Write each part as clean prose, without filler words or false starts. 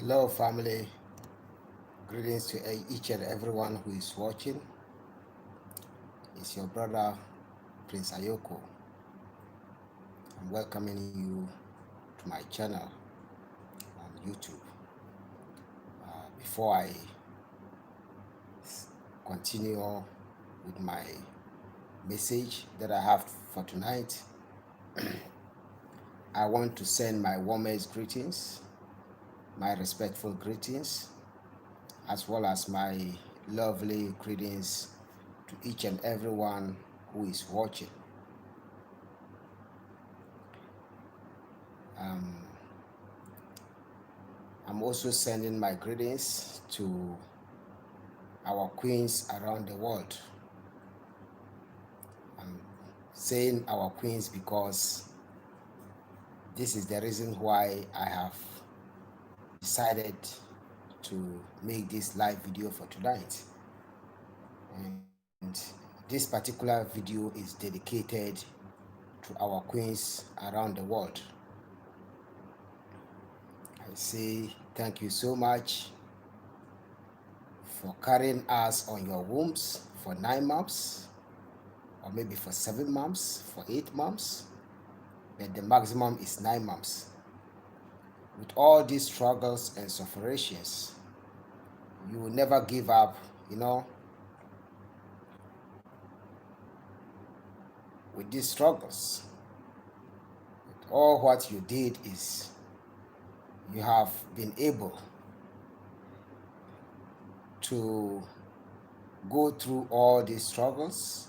Hello, family. Greetings to each and everyone who is watching. It's your brother, Prince Ayoko. I'm welcoming you to my channel on YouTube. Before I continue with my message that I have for tonight, I want to send my warmest greetings, my respectful greetings, as well as my lovely greetings to each and everyone who is watching. I'm also sending my greetings to our queens around the world. I'm saying our queens because this is the reason why I have decided to make this live video for tonight. And this particular video is dedicated to our queens around the world. I say thank you so much for carrying us on your wombs for 9 months, or maybe for 7 months, for 8 months, but the maximum is 9 months. With all these struggles and sufferings, you will never give up, with these struggles. All what you did is you have been able to go through all these struggles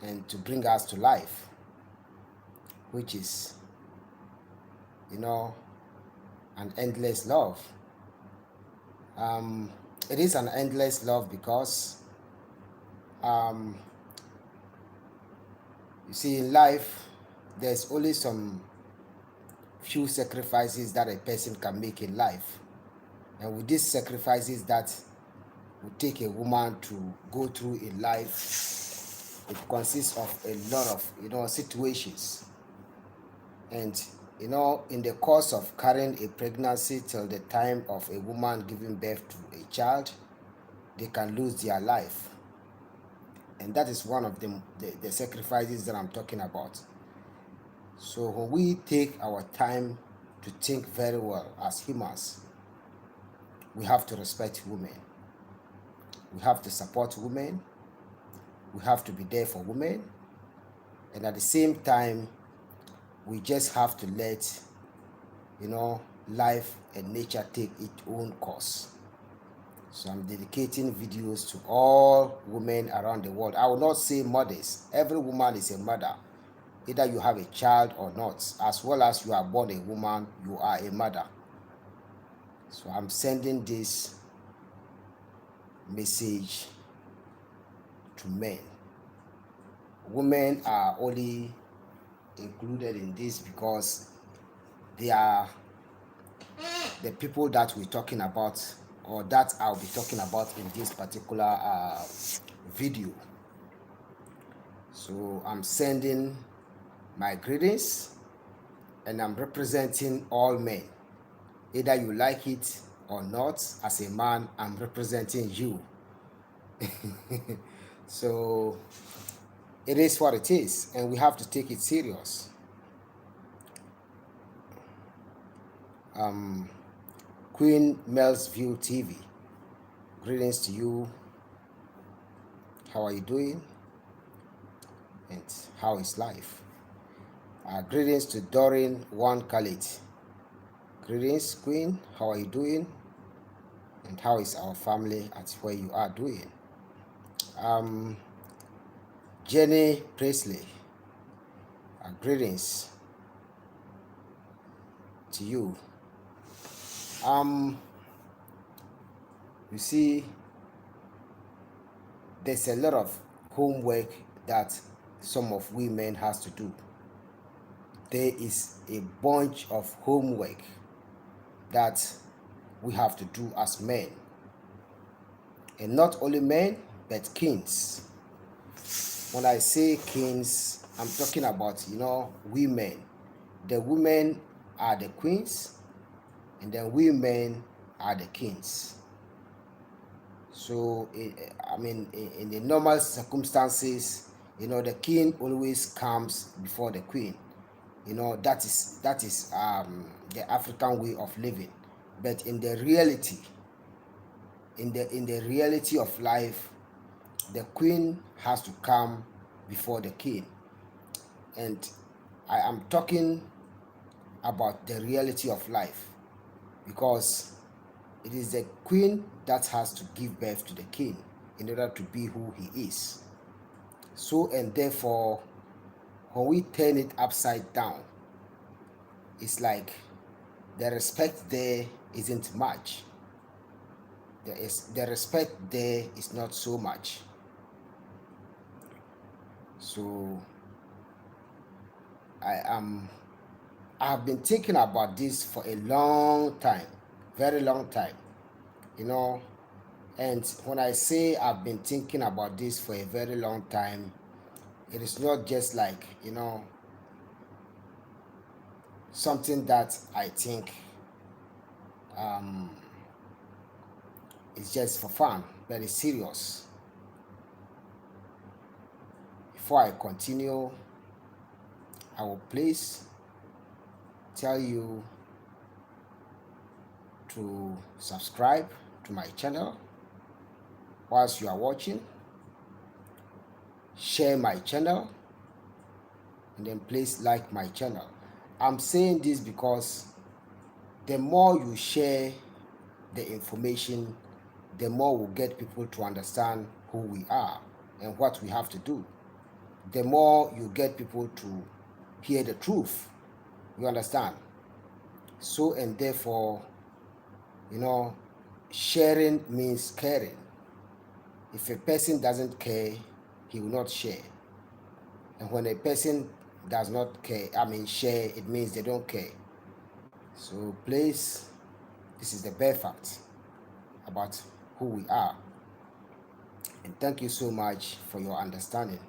and to bring us to life, which is, an endless love. It is an endless love because you see, in life there's only some few sacrifices that a person can make in life, and with these sacrifices that would take a woman to go through in life, it consists of a lot of situations. And in the course of carrying a pregnancy till the time of a woman giving birth to a child, they can lose their life. And that is one of the sacrifices that I'm talking about. So when we take our time to think very well as humans, we have to respect women. We have to support women. We have to be there for women. And at the same time, we just have to let, life and nature take its own course. So I'm dedicating videos to all women around the world. I will not say mothers. Every woman is a mother. Either you have a child or not. As well as you are born a woman, you are a mother. So I'm sending this message to men. Women are only included in this because they are the people that we're talking about, or that I'll be talking about in this particular video. So I'm sending my greetings, and I'm representing all men. Either you like it or not, as a man, I'm representing you. So it is what it is, and we have to take it serious. Queen Mel's View TV, greetings to you. How are you doing? And how is life? Greetings to Doreen One Khalid. Greetings, Queen. How are you doing? And how is our family at where you are doing? Jenny Presley. Greetings to you. You see, there's a lot of homework that some of women has to do. There is a bunch of homework that we have to do as men. And not only men, but kings. When I say kings, I'm talking about, women. The women are the queens, and then we men are the kings. So in the normal circumstances, the king always comes before the queen. That is the African way of living. But in the reality, in the reality of life, the queen has to come before the king. And I am talking about the reality of life, because it is the queen that has to give birth to the king in order to be who he is. So, and therefore, when we turn it upside down, it's like the respect there isn't much. The respect there is not so much. So I've been thinking about this for a long time, very long time, and when I say I've been thinking about this for a very long time, it is not just like, something that I think is just for fun, but it's serious. Before I continue, I will please tell you to subscribe to my channel whilst you are watching, share my channel, and then please like my channel. I'm saying this because the more you share the information, the more we'll get people to understand who we are and what we have to do. The more you get people to hear the truth, you understand? So, and therefore, sharing means caring. If a person doesn't care, he will not share. And when a person does not care, share, it means they don't care. So please, this is the bare fact about who we are. And thank you so much for your understanding.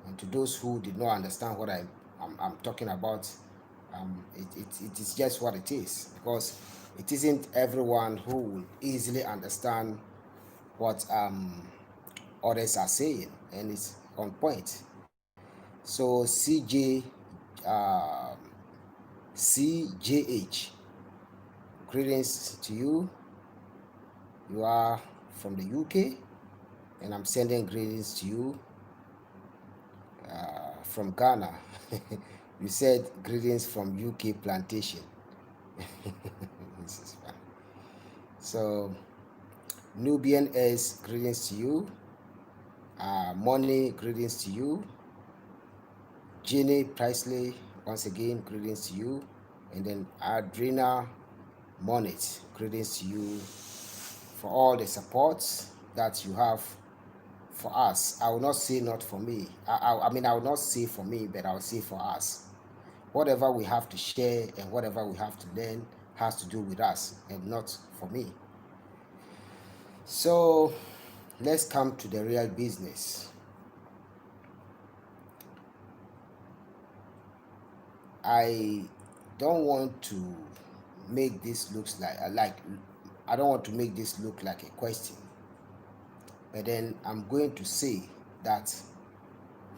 And to those who did not understand what I'm talking about, it is just what it is, because it isn't everyone who will easily understand what others are saying, and it's on point. So CJH, greetings to you. You are from the UK, and I'm sending greetings to you from Ghana. You said greetings from UK plantation. This is fun. So Nubian S, greetings to you. Money, greetings to you. Jenny Priceley, once again, greetings to you. And then Adrina Monet, greetings to you for all the supports that you have for us. I will not say not for me. I will not say for me, but I will say for us. Whatever we have to share and whatever we have to learn has to do with us and not for me. So let's come to the real business. I don't want to make this look I don't want to make this look like a question, but then I'm going to say that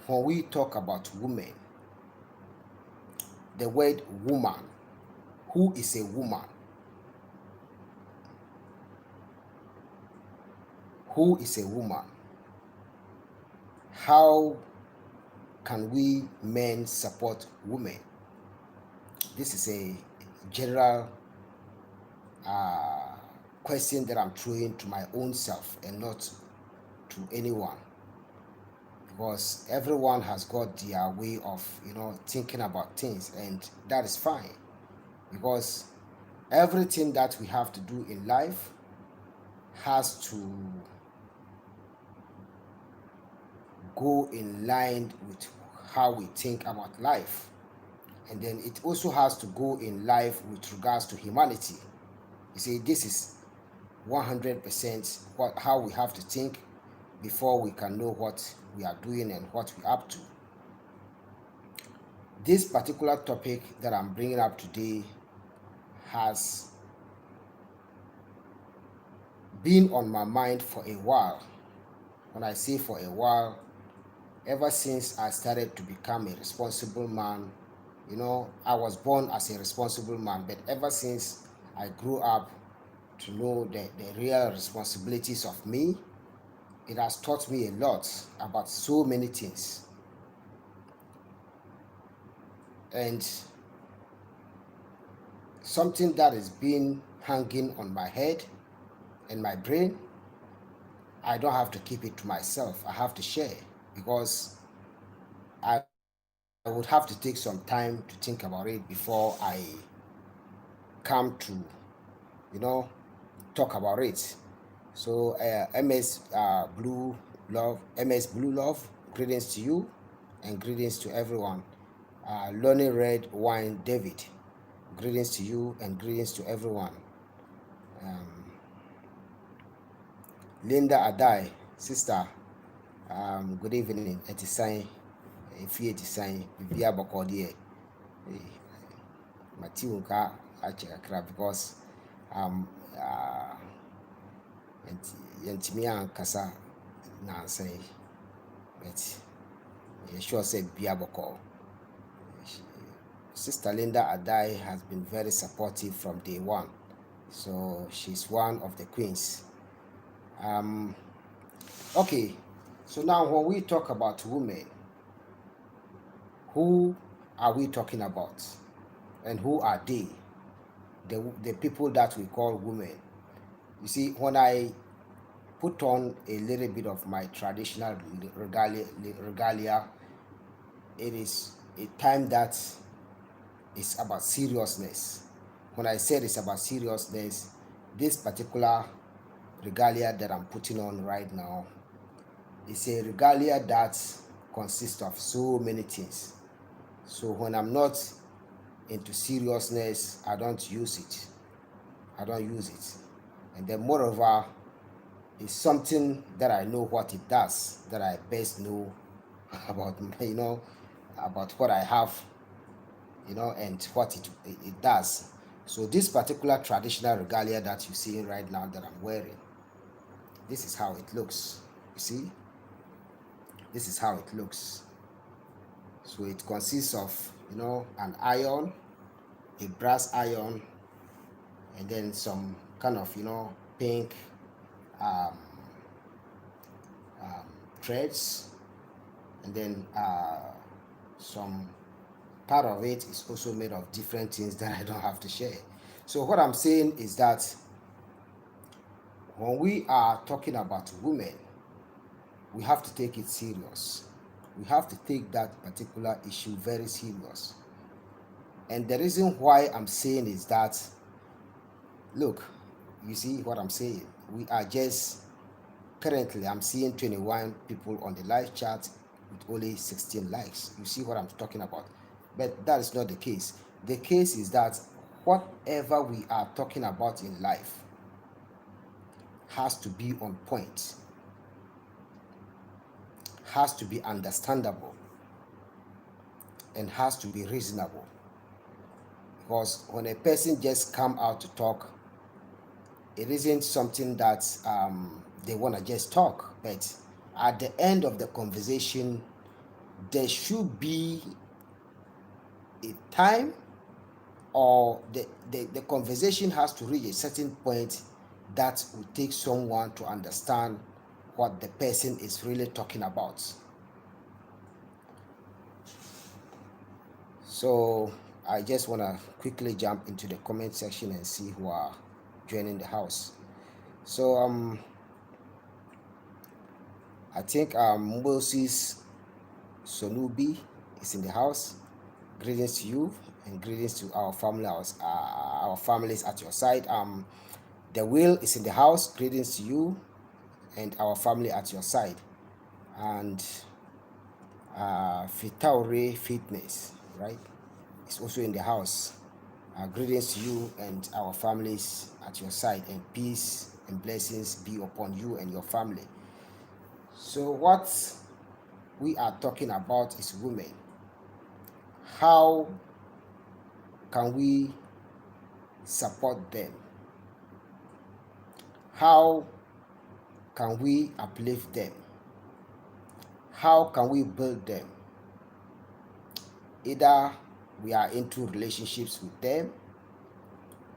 when we talk about women, the word woman, who is a woman? Who is a woman? How can we men support women? This is a general question that I'm throwing to my own self and not to anyone, because everyone has got their way of thinking about things, and that is fine, because everything that we have to do in life has to go in line with how we think about life, and then it also has to go in life with regards to humanity. You see, this is 100% how we have to think before we can know what we are doing and what we're up to. This particular topic that I'm bringing up today has been on my mind for a while. When I say for a while, ever since I started to become a responsible man. I was born as a responsible man, but ever since I grew up to know the real responsibilities of me, it has taught me a lot about so many things. And something that has been hanging on my head and my brain, I don't have to keep it to myself. I have to share, because I would have to take some time to think about it before I come to, you know, talk about it. So, MS Blue Love, greetings to you and greetings to everyone. Lonely Red Wine David, greetings to you and greetings to everyone. Um, Linda Adai, sister, good evening. Etisan, Efie Etisan, Bibia Bokodie. Mati Unka Achekra, because um uh yɛntumi ankasa nansa yi, but sure say Bia Boko. Sister Linda Adai has been very supportive from day one, so she's one of the queens. Okay, so now when we talk about women, who are we talking about, and who are they? The people that we call women. You see, when I put on a little bit of my traditional regalia, it is a time that is about seriousness. When I said it's about seriousness, this particular regalia that I'm putting on right now is a regalia that consists of so many things. So when I'm not into seriousness, I don't use it. And then moreover, it's something that I know what it does, that I best know about, about what I have, and what it does. So this particular traditional regalia that you see right now that I'm wearing, this is how it looks. You see, this is how it looks. So it consists of, an iron, a brass iron, and then some kind of, pink um, threads, and then some part of it is also made of different things that I don't have to share. So what I'm saying is that when we are talking about women, we have to take it serious. We have to take that particular issue very serious. And the reason why I'm saying is that, look, you see what I'm saying? We are just, currently I'm seeing 21 people on the live chat with only 16 likes. You see what I'm talking about? But that is not the case. The case is that whatever we are talking about in life has to be on point, has to be understandable, and has to be reasonable. Because when a person just come out to talk, it isn't something that they want to just talk, but at the end of the conversation, there should be a time, or the conversation has to reach a certain point that will take someone to understand what the person is really talking about. So I just want to quickly jump into the comment section and see who are joining the house. So I think Moses Sonubi is in the house. Greetings to you and greetings to our family, our families at your side. The Will is in the house. Greetings to you and our family at your side. And Fitaure Fitness, right? It's also in the house. Greetings to you and our families at your side, and peace and blessings be upon you and your family. So what we are talking about is women. How can we support them? How can we uplift them? How can we build them? Either we are into relationships with them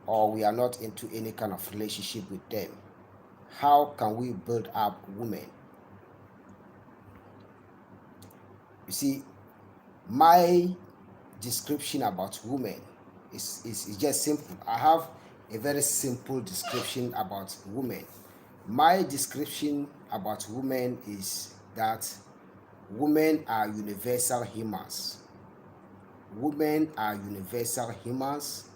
or we are not into any kind of relationship with them. How can we build up women? You see, my description about women is just simple. I have a very simple description about women. My description about women is that women are universal humans. Women are universal humans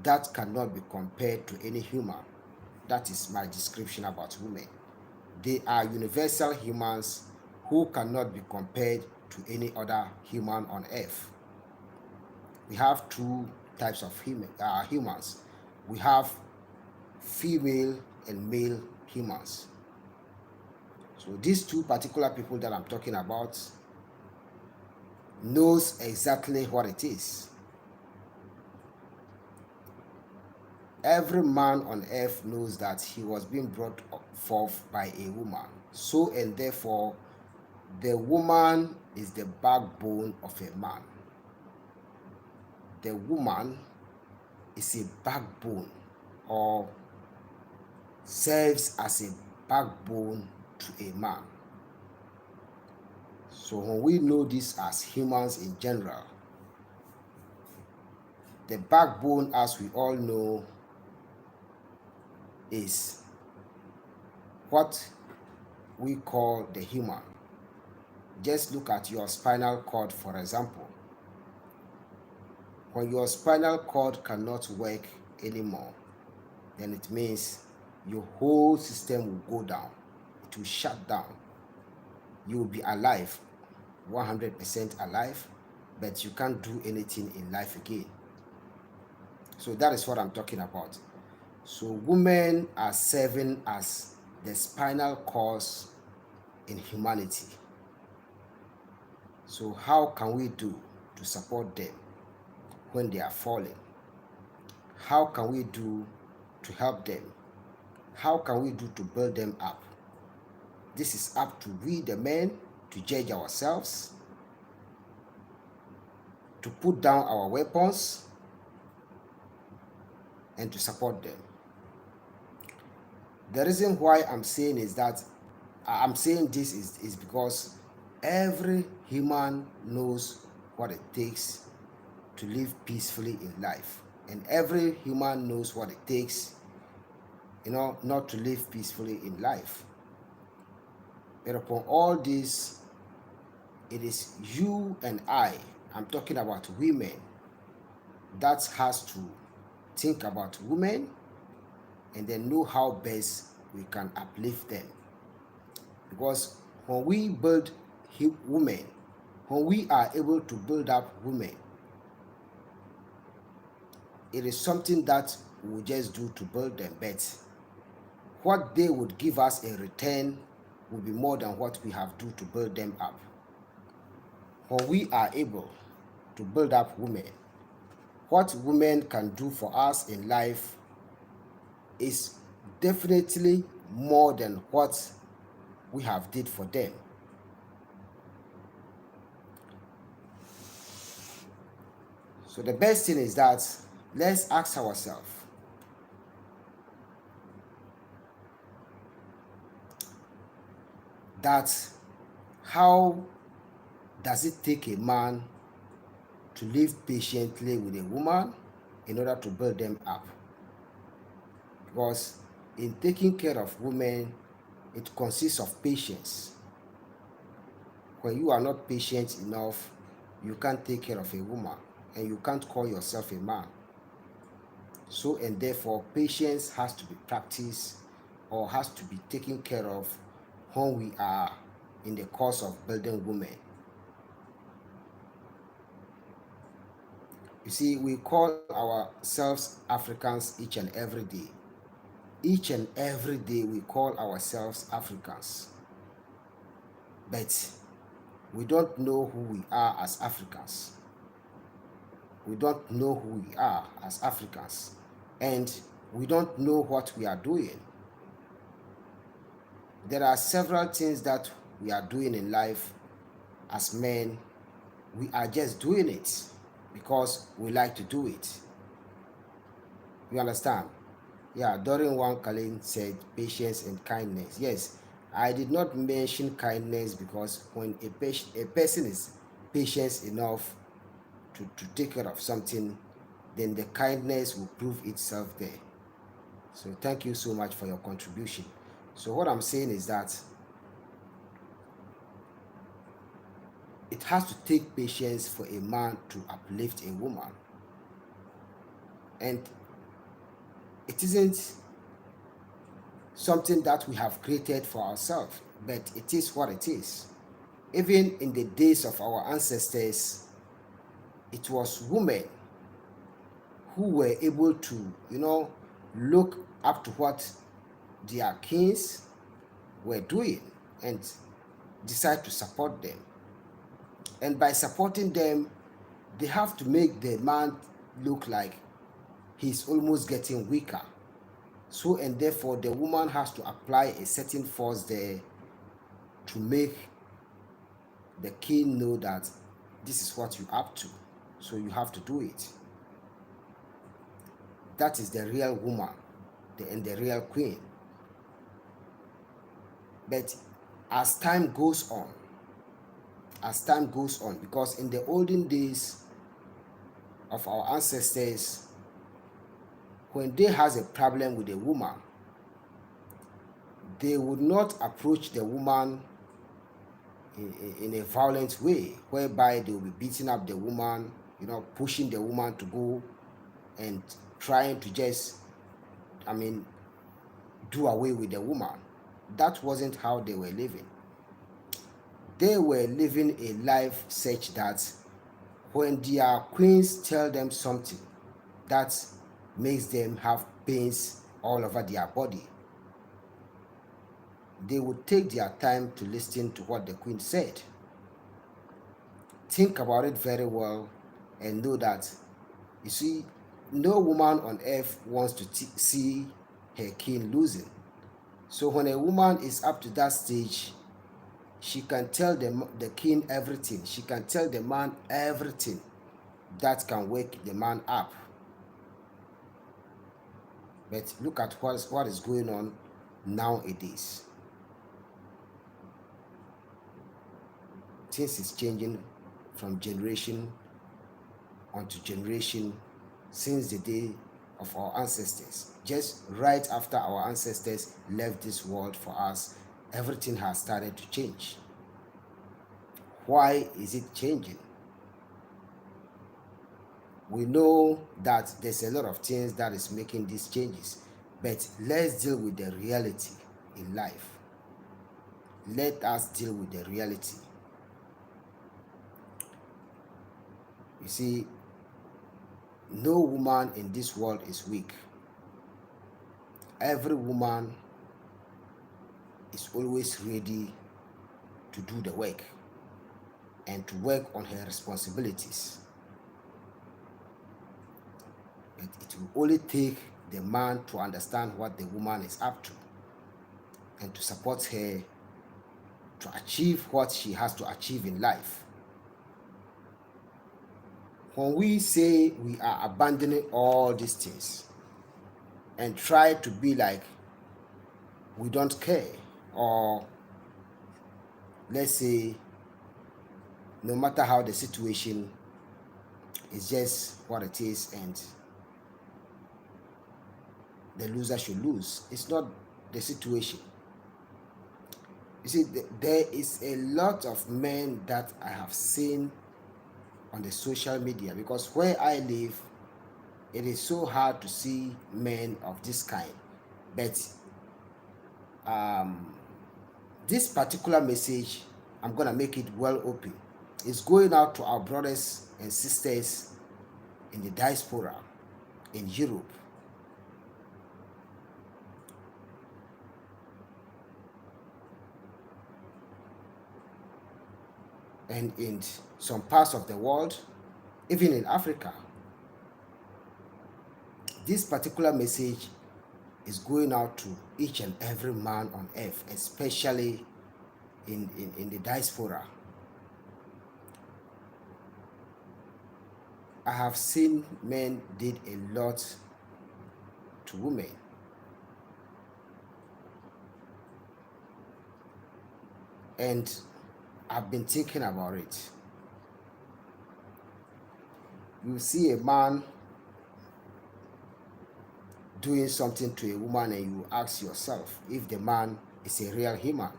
that cannot be compared to any human. That is my description about women. They are universal humans who cannot be compared to any other human on earth. We have two types of humans. We have female and male humans. So these two particular people that I'm talking about knows exactly what it is. Every man on earth knows that he was being brought forth by a woman. So and therefore, the woman is the backbone of a man. The woman is a backbone or serves as a backbone to a man. So when we know this as humans in general, the backbone, as we all know, is what we call the human. Just look at your spinal cord, for example. When your spinal cord cannot work anymore, then it means your whole system will go down. It will shut down. You will be alive, 100% alive, but you can't do anything in life again. So that is what I'm talking about. So women are serving as the spinal cord in humanity. So how can we do to support them when they are falling? How can we do to help them? How can we do to build them up? This is up to we the men to judge ourselves, to put down our weapons, and to support them. The reason why I'm saying is that I'm saying this is because every human knows what it takes to live peacefully in life, and every human knows what it takes, not to live peacefully in life. But upon all this, it is you and I'm talking about women, that has to think about women and then know how best we can uplift them. Because when we build women, when we are able to build up women, it is something that we just do to build them, but what they would give us in return will be more than what we have to do to build them up. When we are able to build up women, what women can do for us in life is definitely more than what we have did for them. So the best thing is that let's ask ourselves, that how does it take a man to live patiently with a woman in order to build them up? Because in taking care of women, it consists of patience. When you are not patient enough, you can't take care of a woman and you can't call yourself a man. So and therefore, patience has to be practiced or has to be taken care of when we are in the course of building women. You see, we call ourselves Africans each and every day. Each and every day we call ourselves Africans. But we don't know who we are as Africans. We don't know who we are as Africans. And we don't know what we are doing. There are several things that we are doing in life as men. We are just doing it because we like to do it. You understand? Yeah, during one, Colin said patience and kindness. Yes, I did not mention kindness because when a person is patient enough to take care of something, then the kindness will prove itself there. So thank you so much for your contribution. So what I'm saying is that it has to take patience for a man to uplift a woman. And it isn't something that we have created for ourselves, but it is what it is. Even in the days of our ancestors, it was women who were able to, look up to what their kings were doing and decide to support them. And by supporting them, they have to make the man look like he's almost getting weaker. So, and therefore, the woman has to apply a certain force there to make the king know that this is what you're up to. So, you have to do it. That is the real woman and the real queen. But as time goes on, because in the olden days of our ancestors, when they has a problem with a woman, they would not approach the woman in a violent way, whereby they will be beating up the woman, pushing the woman to go and trying to just, do away with the woman. That wasn't how they were living. They were living a life such that when their queens tell them something that makes them have pains all over their body, they would take their time to listen to what the queen said. Think about it very well and know that, you see, no woman on earth wants to see her king losing. So when a woman is up to that stage, she can tell the king everything. She can tell the man everything that can wake the man up. But look at what is going on nowadays. Things is changing from generation onto generation since the day of our ancestors. Just right after our ancestors left this world for us, everything has started to change. Why is it changing? We know that there's a lot of things that is making these changes, but let's deal with the reality in life. Let us deal with the reality. You see, no woman in this world is weak. Every woman is always ready to do the work and to work on her responsibilities. But it will only take the man to understand what the woman is up to and to support her to achieve what she has to achieve in life. When we say we are abandoning all these things and try to be like we don't care, or let's say no matter how the situation is just what it is and the loser should lose. It's not the situation. You see, there is a lot of men that I have seen on the social media, because where I live, it is so hard to see men of this kind. But this particular message, I'm gonna make it well open. It's going out to our brothers and sisters in the diaspora, in Europe. And in some parts of the world, even in Africa. This particular message is going out to each and every man on earth, especially in the diaspora. I have seen men did a lot to women. And I've been thinking about it. You see a man doing something to a woman and you ask yourself if the man is a real human.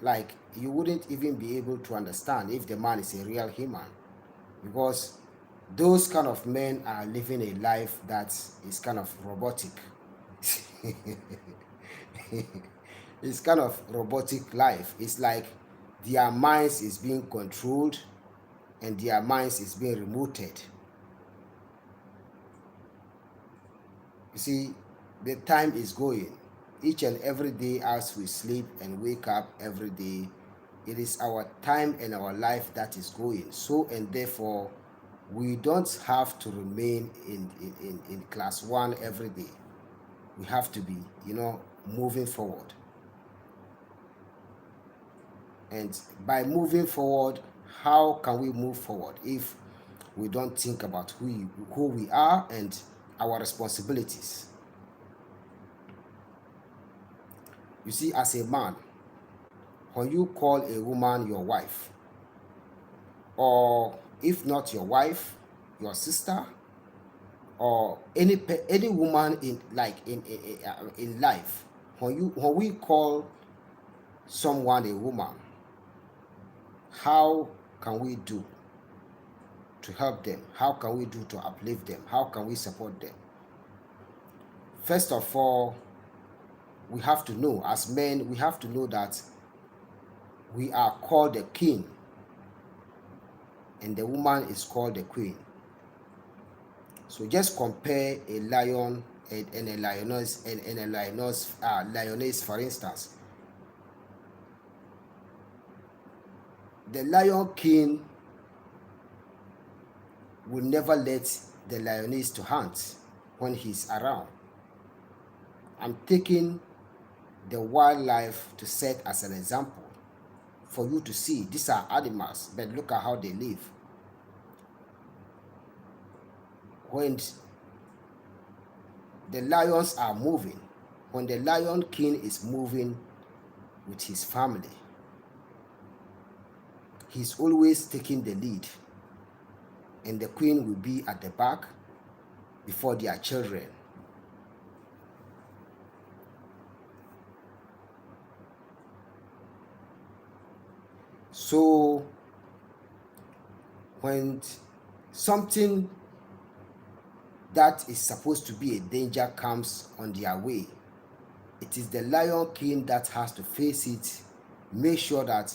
Like, you wouldn't even be able to understand if the man is a real human, because those kind of men are living a life that is kind of robotic. It's kind of robotic life. It's like their minds is being controlled and their minds is being remoted. You see, the time is going. Each and every day as we sleep and wake up every day, it is our time and our life that is going. So, and therefore, we don't have to remain in class one every day. We have to be, moving forward. And by moving forward, how can we move forward if we don't think about who we are and our responsibilities? You see, as a man, when you call a woman your wife, or if not your wife, your sister, or any woman in life, when we call someone a woman, how can we do to help them? How can we do to uplift them? How can we support them? First of all, we have to know, as men, we have to know that we are called the king and the woman is called the queen. So just compare a lion and a lioness and a lioness, for instance. The lion king will never let the lioness to hunt when he's around. I'm taking the wildlife to set as an example for you to see. These are animals, but look at how they live. When the lions are moving, when the lion king is moving with his family, he's always taking the lead, and the queen will be at the back before their children. So when something that is supposed to be a danger comes on their way, it is the lion king that has to face it, make sure that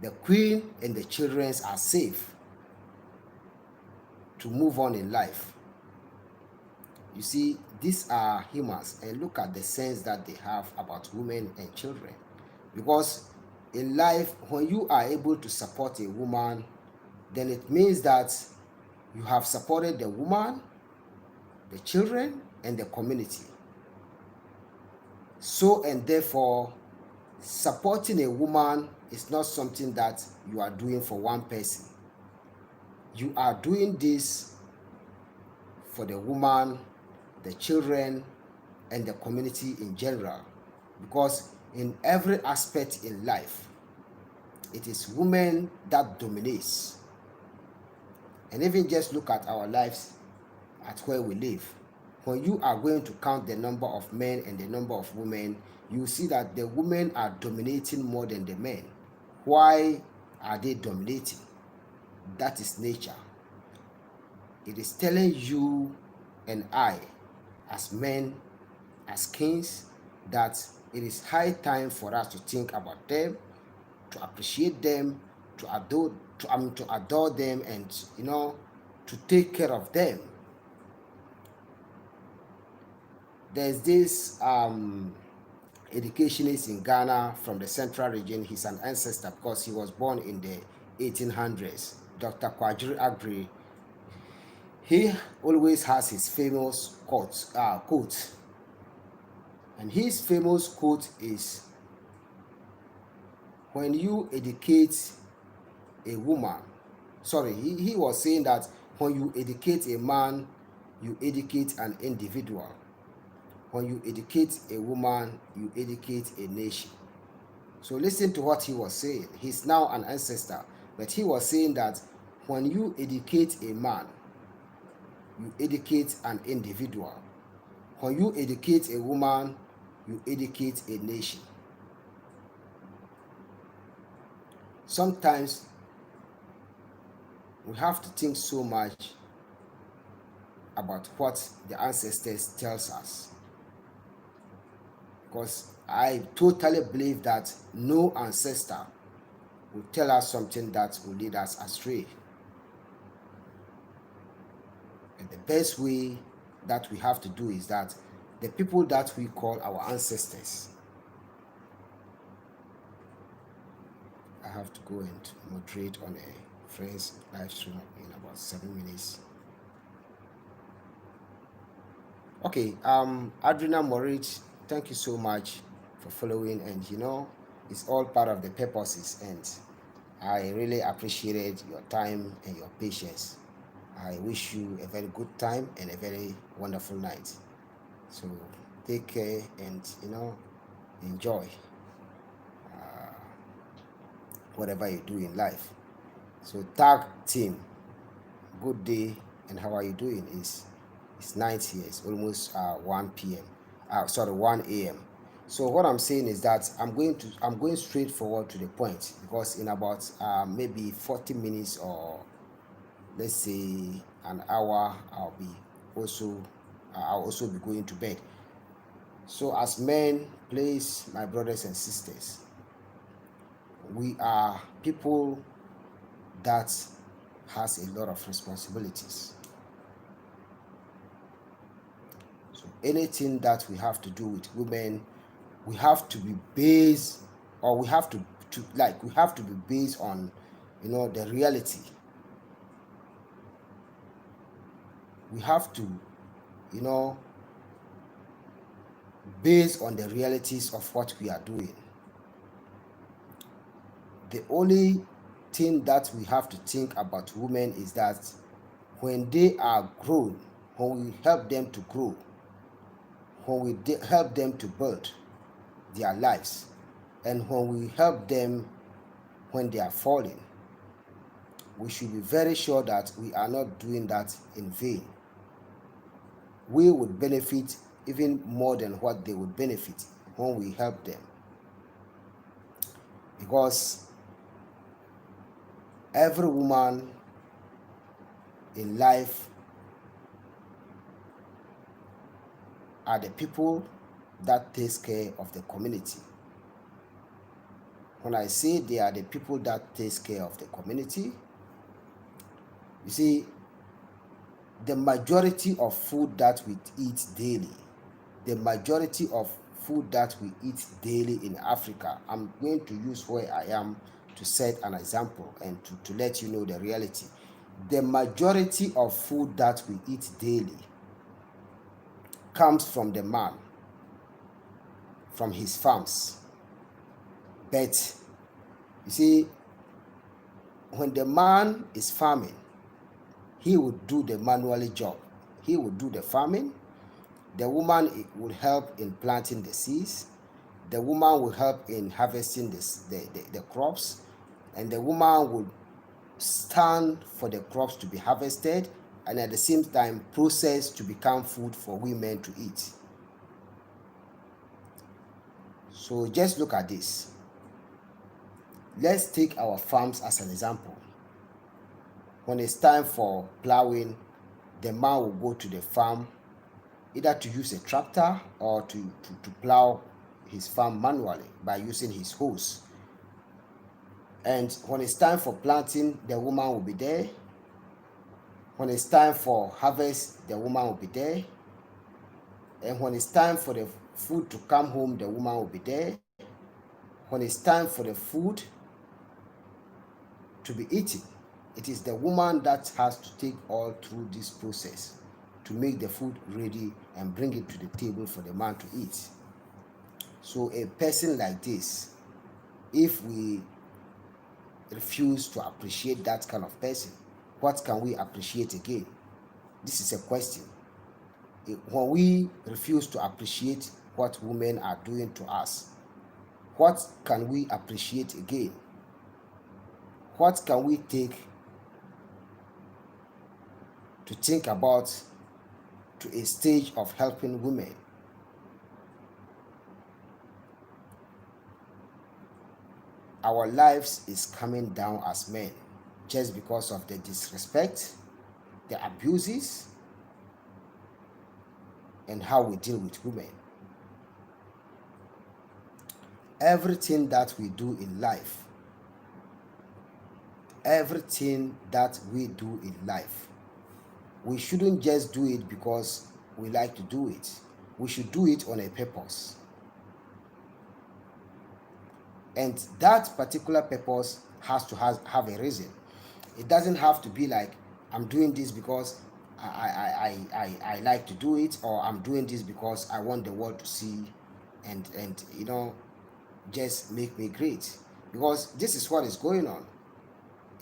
the queen and the children are safe to move on in life. You see, these are humans, and look at the sense that they have about women and children. Because in life, when you are able to support a woman, then it means that you have supported the woman, the children, and the community. So, and therefore, supporting a woman is not something that you are doing for one person. You are doing this for the woman, the children, and the community in general. Because in every aspect in life, it is women that dominates. And even just look at our lives at where we live. When you are going to count the number of men and the number of women, you see that the women are dominating more than the men. Why are they dominating? That is nature. It is telling you and I, as men, as kings, that it is high time for us to think about them, to appreciate them, to adore them, and to take care of them. There's this educationist in Ghana from the central region. He's an ancestor because he was born in the 1800s. Dr. Kwajiri Agri. He always has his famous quote. And his famous quote is, when you educate a woman, sorry, he was saying that when you educate a man, you educate an individual. When you educate a woman, you educate a nation. So listen to what he was saying. He's now an ancestor, but he was saying that when you educate a man, you educate an individual. When you educate a woman, you educate a nation. Sometimes we have to think so much about what the ancestors tells us, because I totally believe that no ancestor will tell us something that will lead us astray. And the best way that we have to do is that the people that we call our ancestors, I have to go and moderate on a friend's live stream in about 7 minutes. Okay, Adrina Moritz, thank you so much for following, and it's all part of the purposes, and I really appreciated your time and your patience. I wish you a very good time and a very wonderful night. So take care and enjoy whatever you do in life. So tag team, good day, and how are you doing? It's night here. It's almost 1 p.m. 1 a.m. So what I'm saying is that I'm going straight forward to the point, because in about maybe 40 minutes, or let's say an hour, I'll also be going to bed. So as men, please, my brothers and sisters, we are people that has a lot of responsibilities. So anything that we have to do with women, we have to be based, or we have to be based on the reality. We have to based on the realities of what we are doing. The only thing that we have to think about women is that when they are grown, when we help them to grow, when we help them to build their lives, and when we help them when they are falling, we should be very sure that we are not doing that in vain. We would benefit even more than what they would benefit when we help them, because every woman in life are the people that takes care of the community. When I say they are the people that takes care of the community, you see, the majority of food that we eat daily, in Africa, I'm going to use where I am to set an example and to let you know the reality. The majority of food that we eat daily comes from the man, from his farms. But you see, when the man is farming, he would do the manual job. He would do the farming. The woman would help in planting the seeds. The woman will help in harvesting the crops, and the woman would stand for the crops to be harvested, and at the same time process to become food for women to eat. So just look at this. Let's take our farms as an example. When it's time for plowing, the man will go to the farm either to use a tractor or to plow his farm manually by using his hose. And when it's time for planting, the woman will be there. When it's time for harvest, the woman will be there. And when it's time for the food to come home, the woman will be there. When it's time for the food to be eaten, it is the woman that has to take all through this process to make the food ready and bring it to the table for the man to eat. So a person like this, if we refuse to appreciate that kind of person, what can we appreciate again? This is a question. When we refuse to appreciate what women are doing to us, what can we appreciate again? What can we take to think about to a stage of helping women? Our lives is coming down as men just because of the disrespect, the abuses, and how we deal with women. Everything that we do in life, we shouldn't just do it because we like to do it. We should do it on a purpose. And that particular purpose has to have a reason. It doesn't have to be like, I'm doing this because I like to do it, or I'm doing this because I want the world to see and just make me great. Because this is what is going on.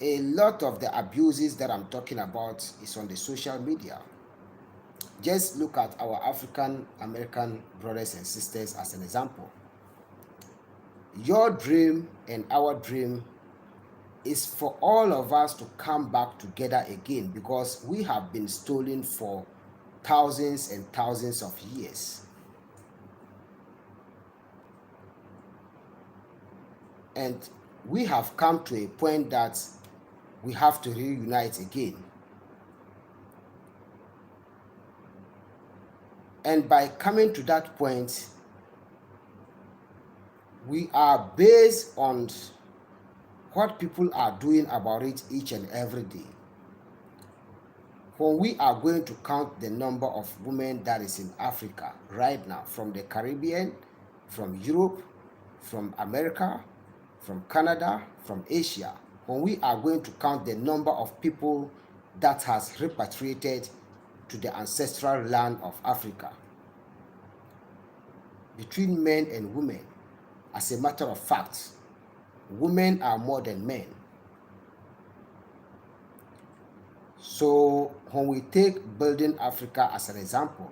A lot of the abuses that I'm talking about is on the social media. Just look at our African American brothers and sisters as an example. Your dream and our dream is for all of us to come back together again, because we have been stolen for thousands and thousands of years. And we have come to a point that we have to reunite again. And by coming to that point, we are based on what people are doing about it each and every day. When we are going to count the number of women that is in Africa right now, from the Caribbean, from Europe, from America, from Canada, from Asia, when we are going to count the number of people that has repatriated to the ancestral land of Africa, between men and women, as a matter of fact, women are more than men. So when we take Building Africa as an example,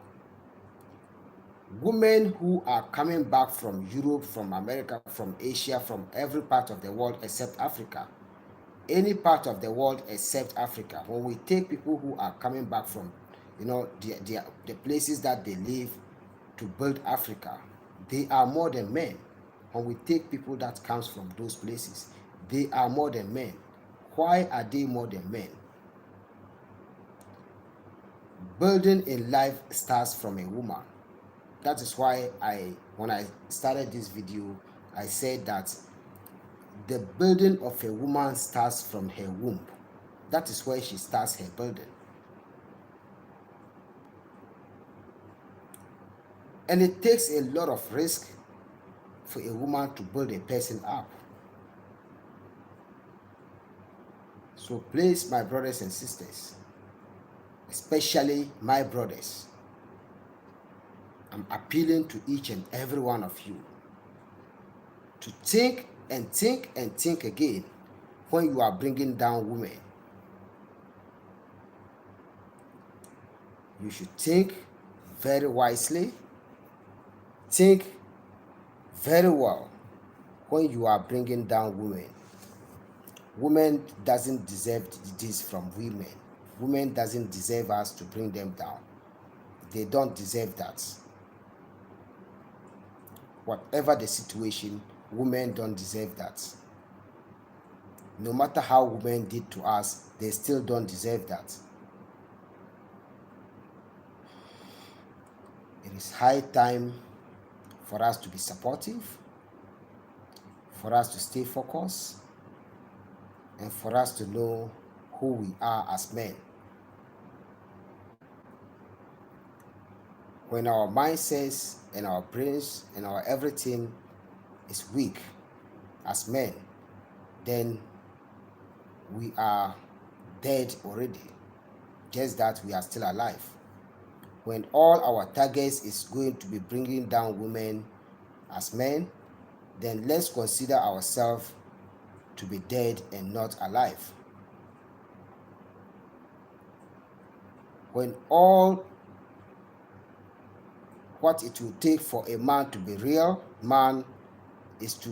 women who are coming back from Europe, from America, from Asia, from every part of the world except Africa, any part of the world except Africa, when we take people who are coming back from the places that they live to build Africa, they are more than men. When we take people that comes from those places, they are more than men. Why are they more than men? Building in life starts from a woman. That is why when I started this video, I said that the building of a woman starts from her womb. That is where she starts her building. And it takes a lot of risk for a woman to build a person up. So please, my brothers and sisters, especially my brothers, I'm appealing to each and every one of you to think and think and think again when you are bringing down women. You should think very wisely, think very well when you are bringing down women. Women doesn't deserve this from women. Women doesn't deserve us to bring them down. They don't deserve that. Whatever the situation, women don't deserve that. No matter how women did to us, they still don't deserve that. It is high time for us to be supportive, for us to stay focused, and for us to know who we are as men. When our mindsets and our brains and our everything is weak as men, then we are dead already, just that we are still alive. When all our targets is going to be bringing down women, as men, then let's consider ourselves to be dead and not alive. When all what it will take for a man to be real man is to,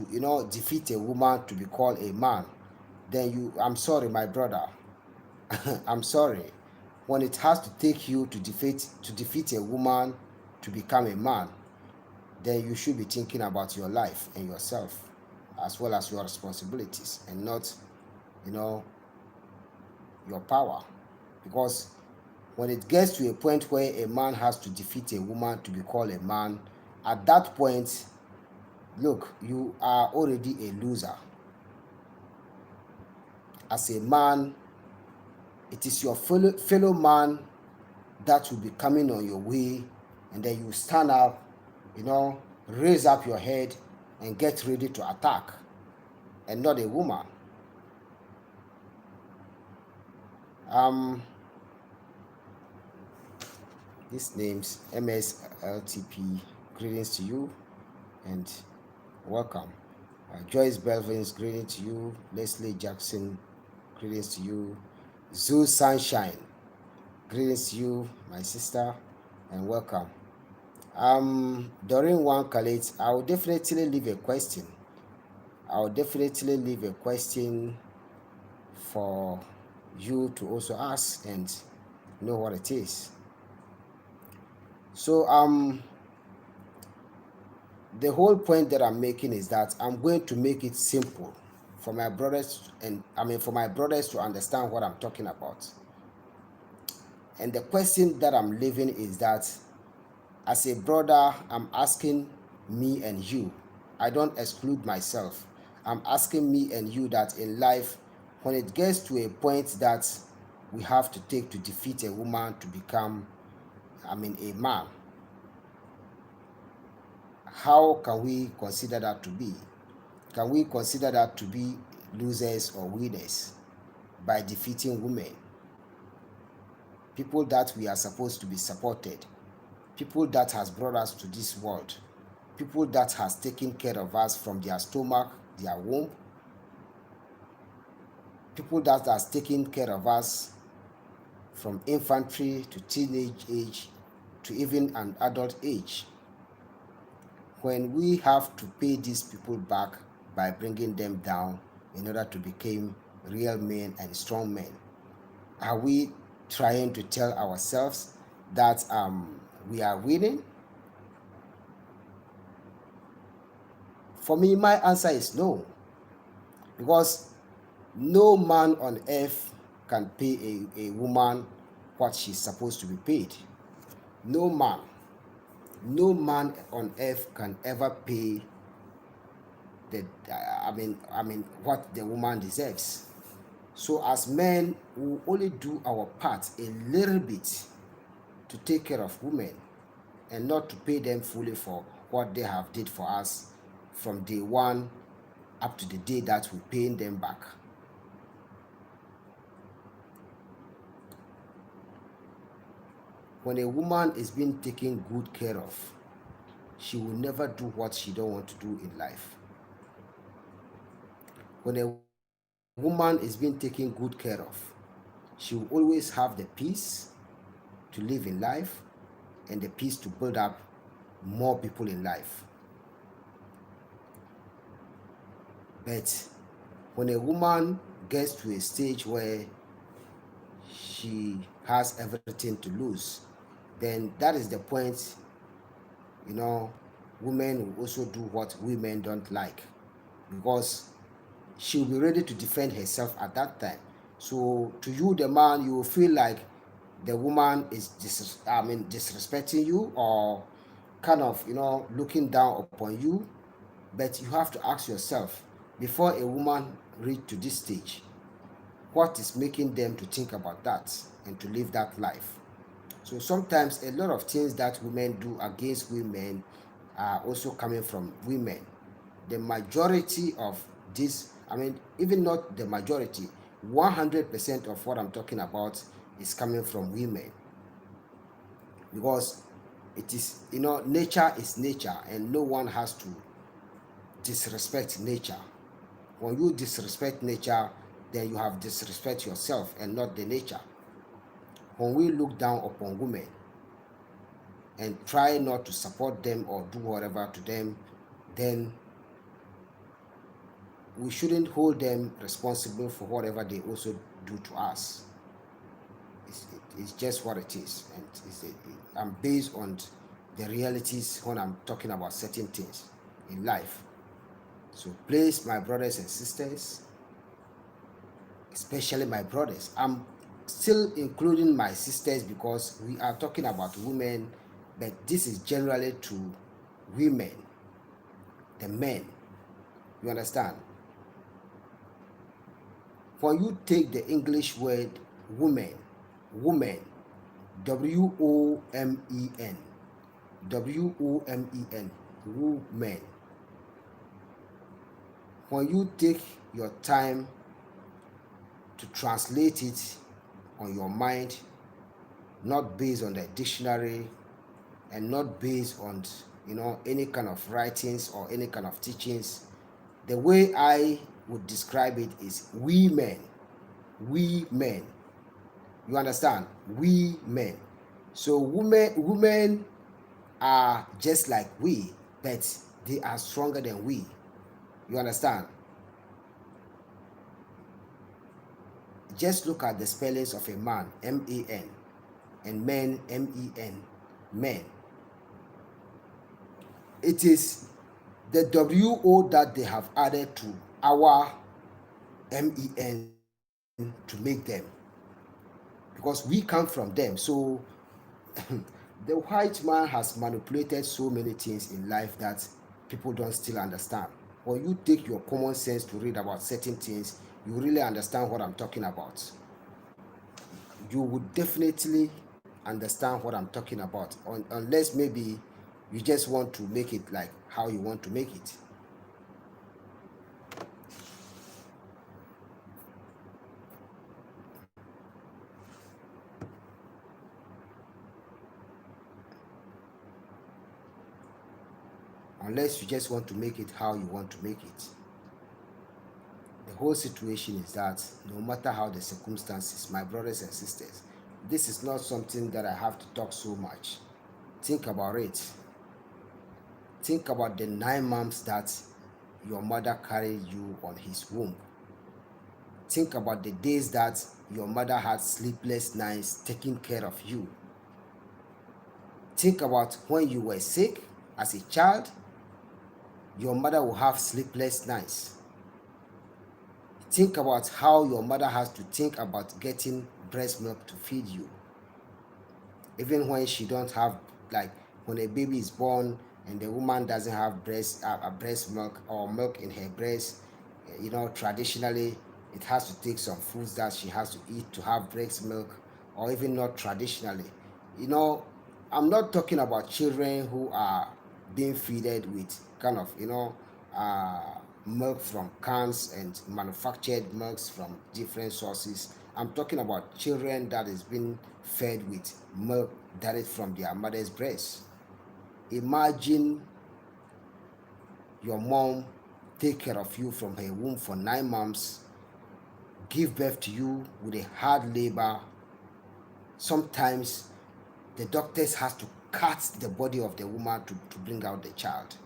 defeat a woman to be called a man, then I'm sorry, my brother. I'm sorry. When it has to take you to defeat a woman to become a man, then you should be thinking about your life and yourself, as well as your responsibilities, and not, your power. Because when it gets to a point where a man has to defeat a woman to be called a man, at that point, look, you are already a loser. As a man, it is your fellow man that will be coming on your way, and then you stand up, raise up your head and get ready to attack, and not a woman. These names, MSLTP, greetings to you and welcome. Joyce Belvins, greetings to you. Leslie Jackson, greetings to you. Zoo Sunshine, greetings to you, my sister, and welcome. During one Khalid, I will definitely leave a question. For you to also ask and know what it is. So the whole point that I'm making is that I'm going to make it simple for my brothers, to understand what I'm talking about. And the question that I'm leaving is that, as a brother, I'm asking me and you, I don't exclude myself, I'm asking me and you that in life, when it gets to a point that we have to take to defeat a woman to become, a man, how can we consider that to be? Can we consider that to be losers or winners by defeating women? People that we are supposed to be supported, people that has brought us to this world, people that has taken care of us from their stomach, their womb, people that has taken care of us from infantry to teenage age to even an adult age. When we have to pay these people back by bringing them down in order to become real men and strong men, are we trying to tell ourselves that we are winning? For me, my answer is no, because no man on earth can pay a woman what she's supposed to be paid. No man on earth can ever pay what the woman deserves. So as men, we only do our part a little bit to take care of women, and not to pay them fully for what they have did for us from day one up to the day that we're paying them back. When a woman is being taken good care of, she will never do what she don't want to do in life. When a woman is being taken good care of, she will always have the peace to live in life and the peace to build up more people in life. But when a woman gets to a stage where she has everything to lose, then that is the point, women will also do what women don't like, because she'll be ready to defend herself at that time. So to you, the man, you will feel like the woman is disrespecting you, or kind of looking down upon you. But you have to ask yourself, before a woman reach to this stage, what is making them to think about that and to live that life? So sometimes a lot of things that women do against women are also coming from women. The majority of this, even not the majority, 100% of what I'm talking about is coming from women. Because it is, nature is nature, and no one has to disrespect nature. When you disrespect nature, then you have disrespect yourself and not the nature. When we look down upon women and try not to support them or do whatever to them, then we shouldn't hold them responsible for whatever they also do to us. It's just what it is, and I'm based on the realities when I'm talking about certain things in life. So please, my brothers and sisters, especially my brothers, I'm still including my sisters because we are talking about women, but this is generally to women, the men. You understand? When you take the English word woman, woman, WOMEN, WOMEN, woman. When you take your time to translate it on your mind, not based on the dictionary and not based on any kind of writings or any kind of teachings, the way I would describe it is we men. We men. You understand? We men. So women are just like we, but they are stronger than we. You understand? Just look at the spellings of a man, M-A-N, and men, M-E-N, men. It is the W-O that they have added to our M-E-N to make them, because we come from them. So the white man has manipulated so many things in life that people don't still understand. When you take your common sense to read about certain things, you really understand what I'm talking about. You would definitely understand what I'm talking about, unless maybe you just want to make it like how you want to make it. Unless you just want to make it how you want to make it. The whole situation is that no matter how the circumstances, my brothers and sisters, this is not something that I have to talk so much. Think about it. Think about the 9 months that your mother carried you on his womb. Think about the days that your mother had sleepless nights taking care of you. Think about when you were sick as a child, your mother will have sleepless nights. Think about how your mother has to think about getting breast milk to feed you. Even when she don't have, like when a baby is born and the woman doesn't have breast milk or milk in her breast, traditionally it has to take some foods that she has to eat to have breast milk, or even not traditionally. I'm not talking about children who are being fed with kind of milk from cans and manufactured milks from different sources. I'm talking about children that is being fed with milk that is from their mother's breast. Imagine your mom take care of you from her womb for 9 months, give birth to you with a hard labor. Sometimes the doctors has to cut the body of the woman to bring out the child.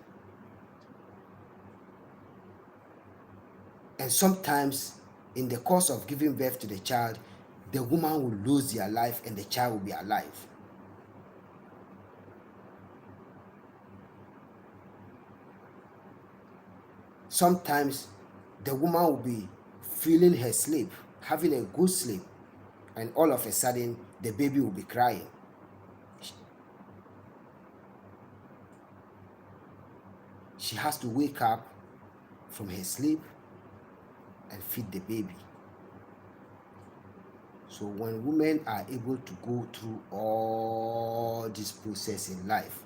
And sometimes in the course of giving birth to the child, the woman will lose their life and the child will be alive. Sometimes the woman will be feeling her sleep, having a good sleep, and all of a sudden the baby will be crying. She has to wake up from her sleep and feed the baby. So when women are able to go through all this process in life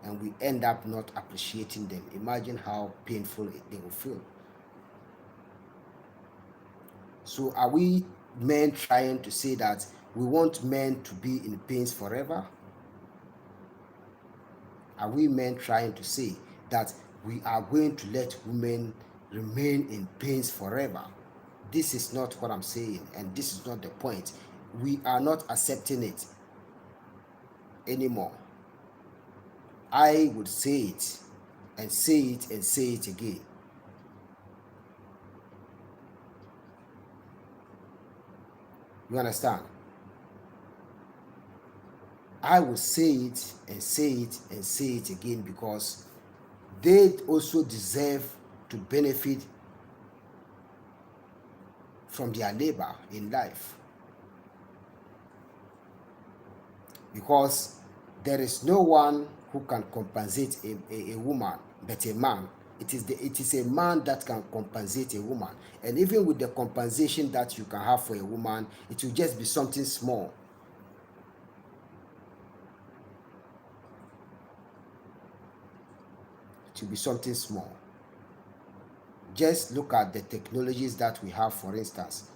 and we end up not appreciating them, imagine how painful they will feel. So are we men trying to say that we want men to be in pains forever? Are we men trying to say that we are going to let women remain in pains forever. This is not what I'm saying, and this is not the point. We are not accepting it anymore. I would say it and say it and say it again. You understand? I will say it and say it and say it again because they also deserve to benefit from their labor in life. Because there is no one who can compensate a woman but a man. It is a man that can compensate a woman. And even with the compensation that you can have for a woman, it will just be something small. It will be something small. Just look at the technologies that we have. For instance,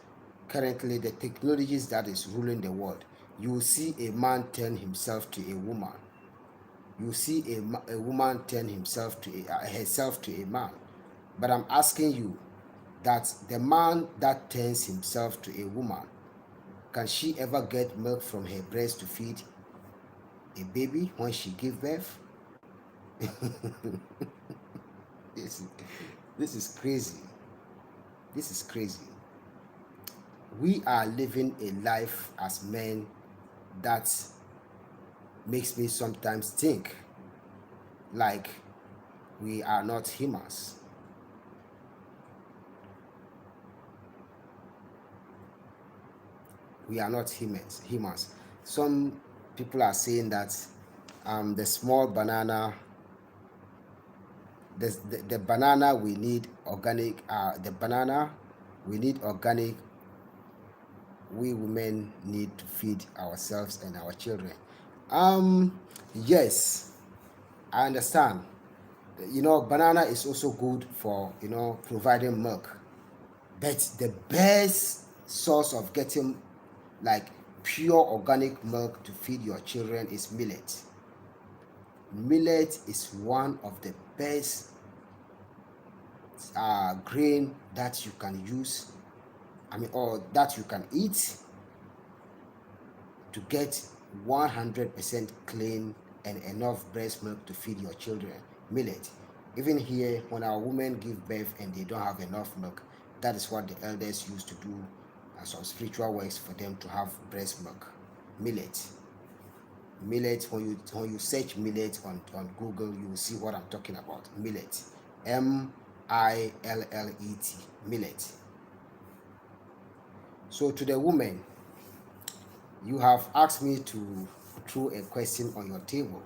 currently the technologies that is ruling the world, you will see a man turn himself to a woman. You see a woman turn herself to a man. But I'm asking you that the man that turns himself to a woman, can she ever get milk from her breast to feed a baby when she gives birth? this, this is crazy. This is crazy. We are living a life as men that makes me sometimes think like we are not humans. We are not humans. Some people are saying that the small banana, the banana we need organic, the banana we need organic, we women need to feed ourselves and our children. Yes, I understand. Banana is also good for providing milk, but the best source of getting like pure organic milk to feed your children is millet. Millet is one of the best grain that you can use, or that you can eat to get 100% clean and enough breast milk to feed your children. Millet. Even here, when our women give birth and they don't have enough milk, that is what the elders used to do as some spiritual works for them to have breast milk. Millet. Millet, when you search millet on Google, you will see what I'm talking about. Millet. MILLET. Millet. So to the women, you have asked me to throw a question on your table.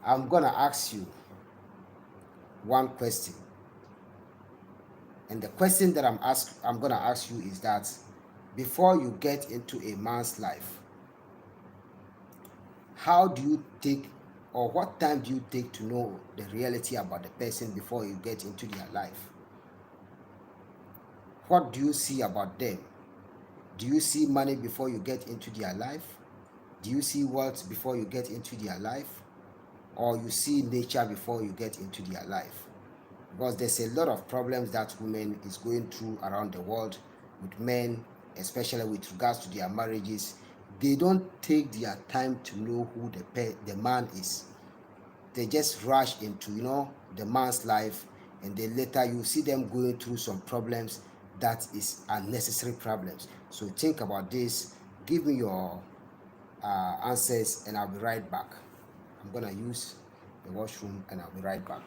I'm gonna ask you one question, and the question that I'm gonna ask you is that before you get into a man's life, how do you take, or what time do you take to know the reality about the person before you get into their life? What do you see about them? Do you see money before you get into their life? Do you see wealth before you get into their life? Or you see nature before you get into their life? Because there's a lot of problems that women is going through around the world with men, especially with regards to their marriages. They don't take their time to know who the man is. They just rush into the man's life, and then later you see them going through some problems that is unnecessary problems. So think about this. Give me your answers, and I'll be right back. I'm gonna use the washroom, and I'll be right back.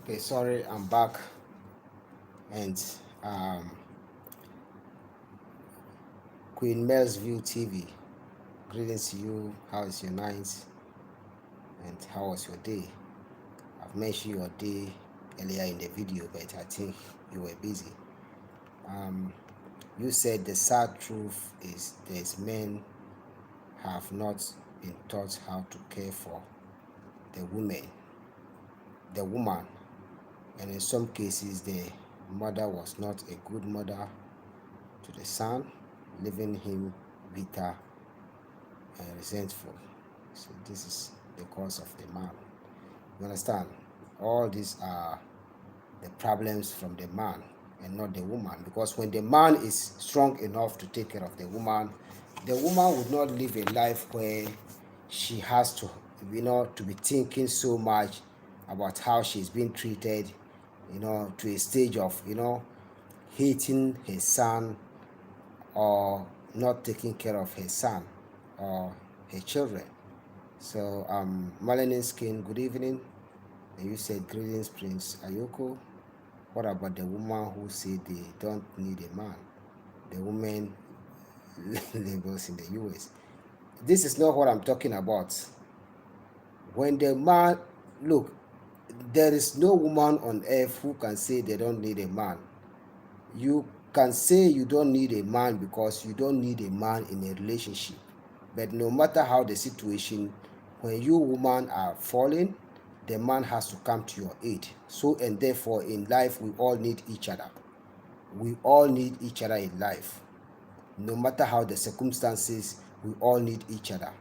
Okay, sorry, I'm back. And um, Queen Mel's View TV, greetings to you. How is your night? And how was your day? I've mentioned your day earlier in the video, but I think you were busy. You said the sad truth is there's men have not been taught how to care for the woman, and in some cases the mother was not a good mother to the son, leaving him bitter and resentful. So this is the cause of the man. You understand? All these are the problems from the man and not the woman, because when the man is strong enough to take care of the woman would not live a life where she has to, to be thinking so much about how she's being treated, to a stage of, hating her son, or not taking care of her son or her children. So Melanin Skin, good evening. And you said greetings, Prince Ayoko. What about the woman who said they don't need a man? The women labels in the US. This is not what I'm talking about. When the man, look, there is no woman on earth who can say they don't need a man. You can say you don't need a man because you don't need a man in a relationship. But no matter how the situation, when you woman are falling, the man has to come to your aid. So and therefore in life we all need each other. We all need each other in life. No matter how the circumstances, we all need each other.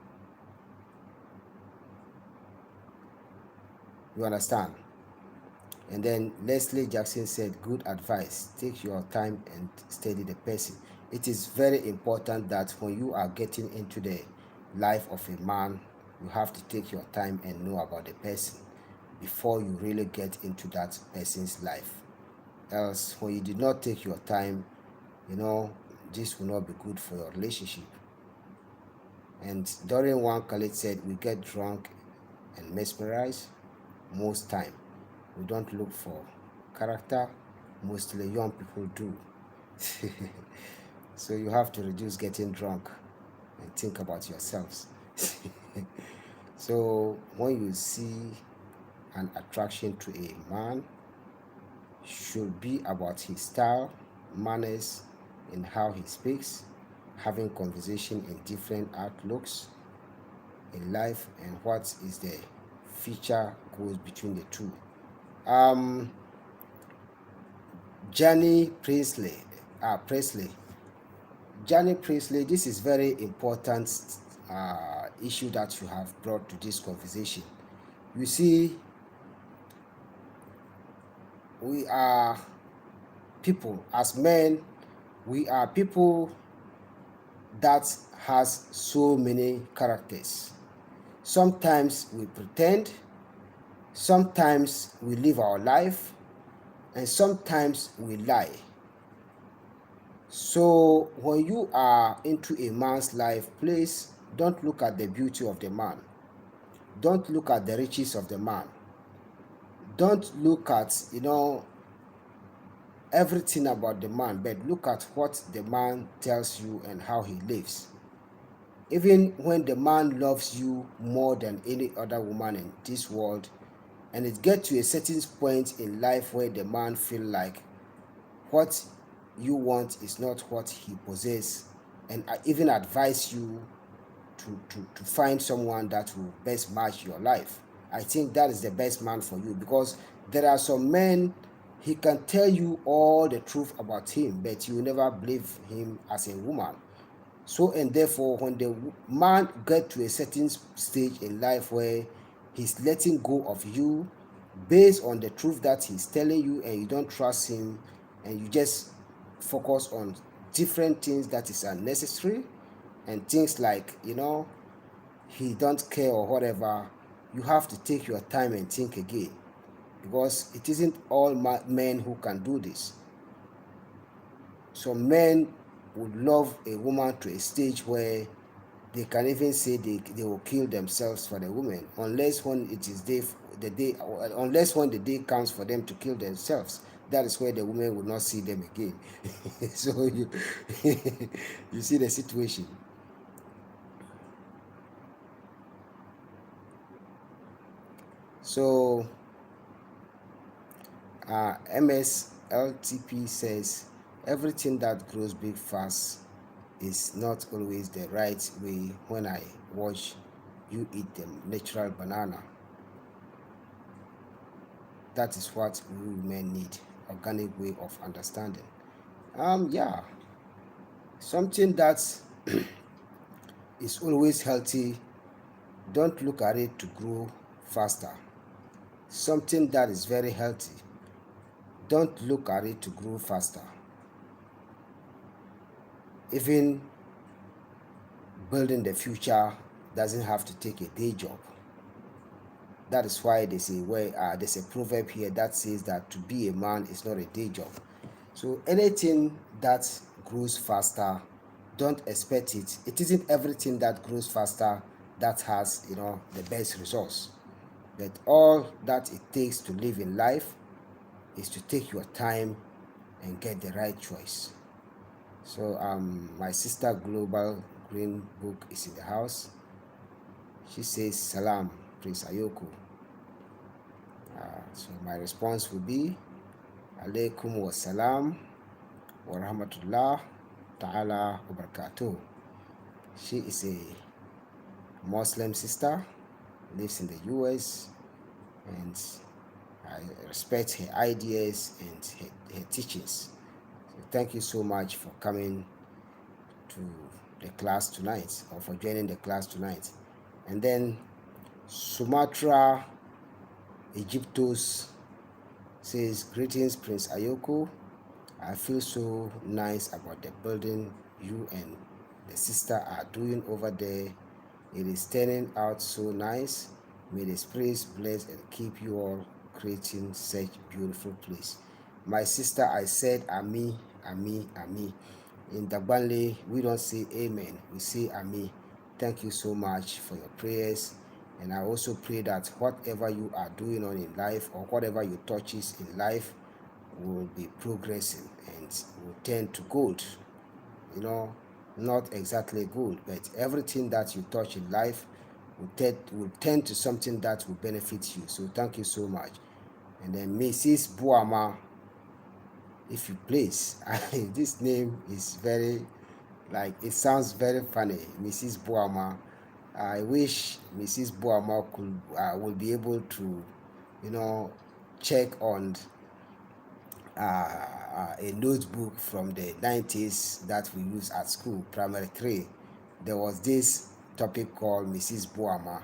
You understand? And then Leslie Jackson said, good advice. Take your time and study the person. It is very important that when you are getting into the life of a man, you have to take your time and know about the person before you really get into that person's life. Else, when you did not take your time, this will not be good for your relationship. And Dorian One Khalid said, we get drunk and mesmerized most time. We don't look for character. Mostly young people do. So you have to reduce getting drunk and think about yourselves. So when you see an attraction to a man, should be about his style, manners, and how he speaks, having conversation in different outlooks in life, and what is the future goes between the two. Johnny Presley, Johnny Presley, this is very important issue that you have brought to this conversation. You see, we are people, as men, we are people that has so many characters. Sometimes we pretend, sometimes we live our life, and sometimes we lie. So when you are into a man's life, please don't look at the beauty of the man. Don't look at the riches of the man. Don't look at, everything about the man, but look at what the man tells you and how he lives. Even when the man loves you more than any other woman in this world, and it gets to a certain point in life where the man feel like what you want is not what he possesses, and I even advise you to find someone that will best match your life. I think that is the best man for you, because there are some men, he can tell you all the truth about him, but you never believe him as a woman. So and therefore, when the man get to a certain stage in life where he's letting go of you based on the truth that he's telling you, and you don't trust him, and you just focus on different things that is unnecessary, and things like, he don't care or whatever, you have to take your time and think again, because it isn't all men who can do this. Some men would love a woman to a stage where They can even say they will kill themselves for the women, unless when it is the day, unless when the day comes for them to kill themselves. That is where the women will not see them again. So you you see the situation. So MSLTP says everything that grows big fast is not always the right way. When I watch you eat the natural banana, that is what we women need, organic way of understanding. Yeah, something that is always healthy, don't look at it to grow faster. Something that is very healthy, don't look at it to grow faster. Even building the future doesn't have to take a day job. That is why they say, there's a proverb here that says that to be a man is not a day job. So anything that grows faster, don't expect it. It isn't everything that grows faster that has, the best results. But all that it takes to live in life is to take your time and get the right choice. So my sister Global Green Book is in the house. She says salam, Prince Ayoko. So my response will be alaikum wa salam wa rahmatullah ta'ala wa barakatuh. She is a Muslim sister, lives in the US, and I respect her ideas and her teachings. So thank you so much for coming to the class tonight, or for joining the class tonight. And then Sumatra Egyptus says, greetings Prince Ayoko. I feel so nice about the building you and the sister are doing over there. It is turning out so nice. May the spirits bless and keep you all creating such beautiful place. My sister, I said Ami, Ami, Ami. In Dabanle, we don't say amen, we say Ami. Thank you so much for your prayers. And I also pray that whatever you are doing on in life, or whatever you touches in life, will be progressing and will turn to gold. Not exactly gold, but everything that you touch in life will turn to something that will benefit you. So thank you so much. And then Mrs. Buama, if you please, this name is very, it sounds very funny. Mrs. Buama. I wish Mrs. Buama will be able to, check on a notebook from the 90s that we used at school, primary 3. There was this topic called Mrs. Buama,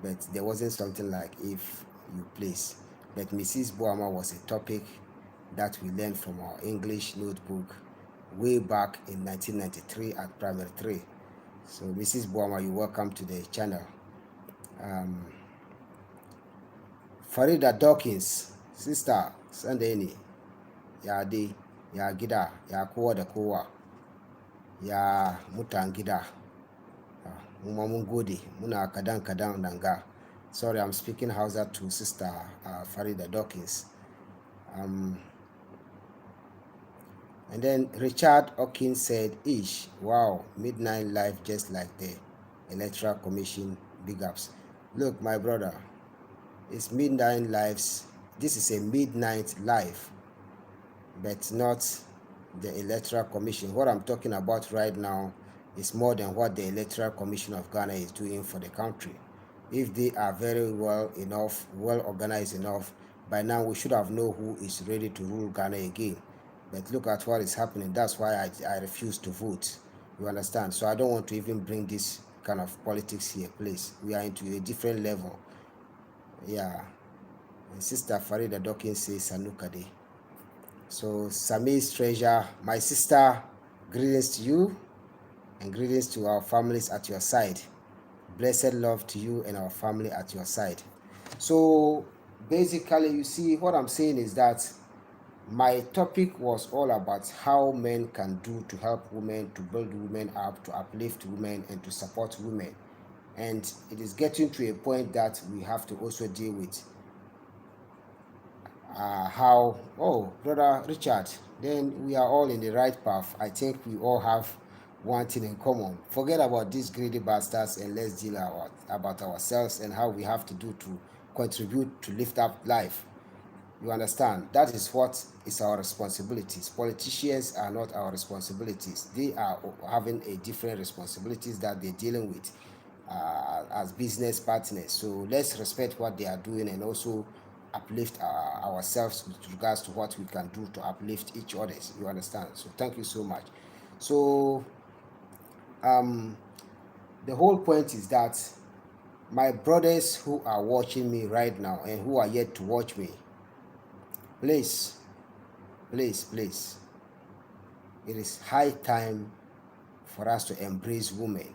but there wasn't something like if you please. But Mrs. Buama was a topic that we learned from our English notebook way back in 1993 at primary 3. So Mrs. Buama, you're welcome to the channel. Farida Dawkins, sister, Sandeni, ya dai, ya gida, ya kowa da kowa, ya mutan gida. Mun gode, muna kadan danga. Sorry, I'm speaking Hausa to sister Farida Dawkins. And then Richard Hawkins said, ish, wow, midnight life just like the Electoral Commission, big ups. Look, my brother, it's midnight lives. This is a midnight life, but not the Electoral Commission. What I'm talking about right now is more than what the Electoral Commission of Ghana is doing for the country. If they are very well organized enough, by now we should have known who is ready to rule Ghana again. But look at what is happening. That's why I refuse to vote. You understand? So I don't want to even bring this kind of politics here, please. We are into a different level. Yeah. And Sister Farida Dawkins says Sanukade. So Sami's treasure, my sister, greetings to you and greetings to our families at your side. Blessed love to you and our family at your side. So basically, you see, what I'm saying is that My topic was all about how men can do to help women, to build women up, to uplift women, and to support women. And it is getting to a point that we have to also deal with how, oh, Brother Richard, then we are all in the right path. I think we all have one thing in common. Forget about these greedy bastards and let's deal about ourselves and how we have to do to contribute to lift up life. You understand? That is what is our responsibilities. Politicians are not our responsibilities. They are having a different responsibilities that they're dealing with as business partners. So let's respect what they are doing and also uplift ourselves with regards to what we can do to uplift each other. You understand? So thank you so much. So um, the whole point is that my brothers who are watching me right now and who are yet to watch me, please, please, please, it is high time for us to embrace women.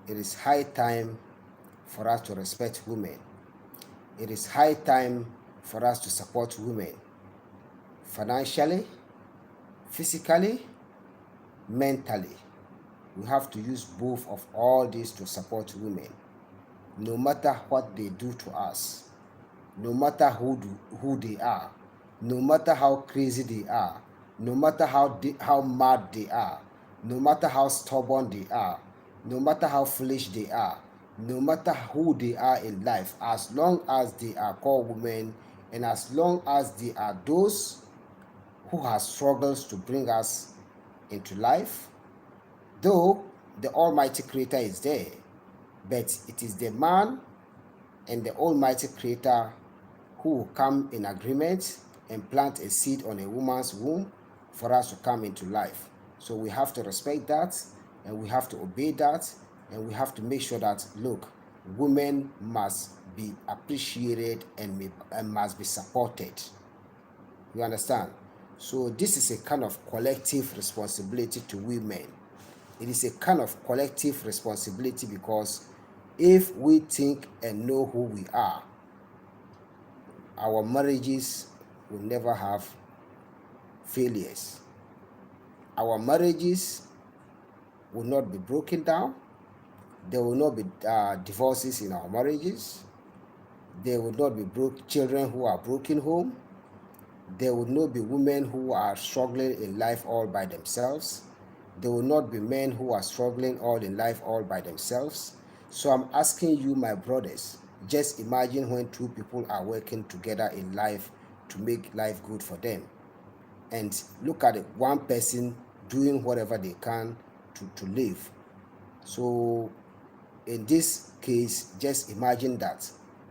It is high time for us to respect women. It is high time for us to support women financially, physically, mentally. We have to use both of all these to support women. No matter what they do to us, no matter who they are, no matter how crazy they are, no matter how mad they are, no matter how stubborn they are, no matter how foolish they are, no matter who they are in life, as long as they are called women and as long as they are those who have struggles to bring us into life, though the Almighty Creator is there, but it is the man and the Almighty Creator who will come in agreement and plant a seed on a woman's womb for us to come into life. So we have to respect that and we have to obey that and we have to make sure that, look, women must be appreciated and must be supported. You understand? So this is a kind of collective responsibility to women. It is a kind of collective responsibility because if we think and know who we are, our marriages will never have failures. Our marriages will not be broken down. There will not be divorces in our marriages. There will not be children who are broken home. There will not be women who are struggling in life all by themselves. There will not be men who are struggling all in life all by themselves. So I'm asking you, my brothers, just imagine when two people are working together in life to make life good for them. And look at it, one person doing whatever they can to live. So in this case, just imagine that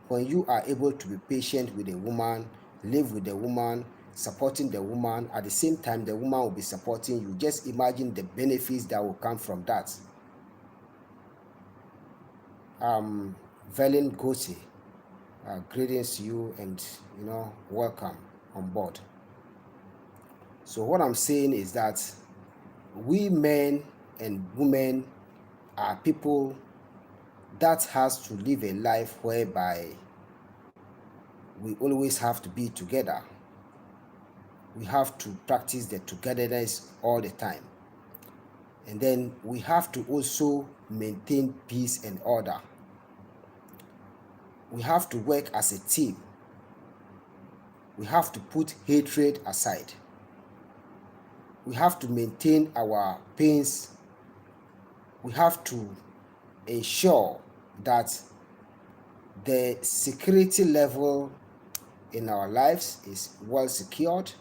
when you are able to be patient with a woman, live with the woman, supporting the woman, at the same time the woman will be supporting you. Just imagine the benefits that will come from that. Velen Gosi, greetings to you and welcome on board. So what I'm saying is that we men and women are people that has to live a life whereby we always have to be together. We have to practice the togetherness all the time. And then we have to also maintain peace and order. We have to work as a team. We have to put hatred aside. We have to maintain our pains. We have to ensure that the security level in our lives is well secured.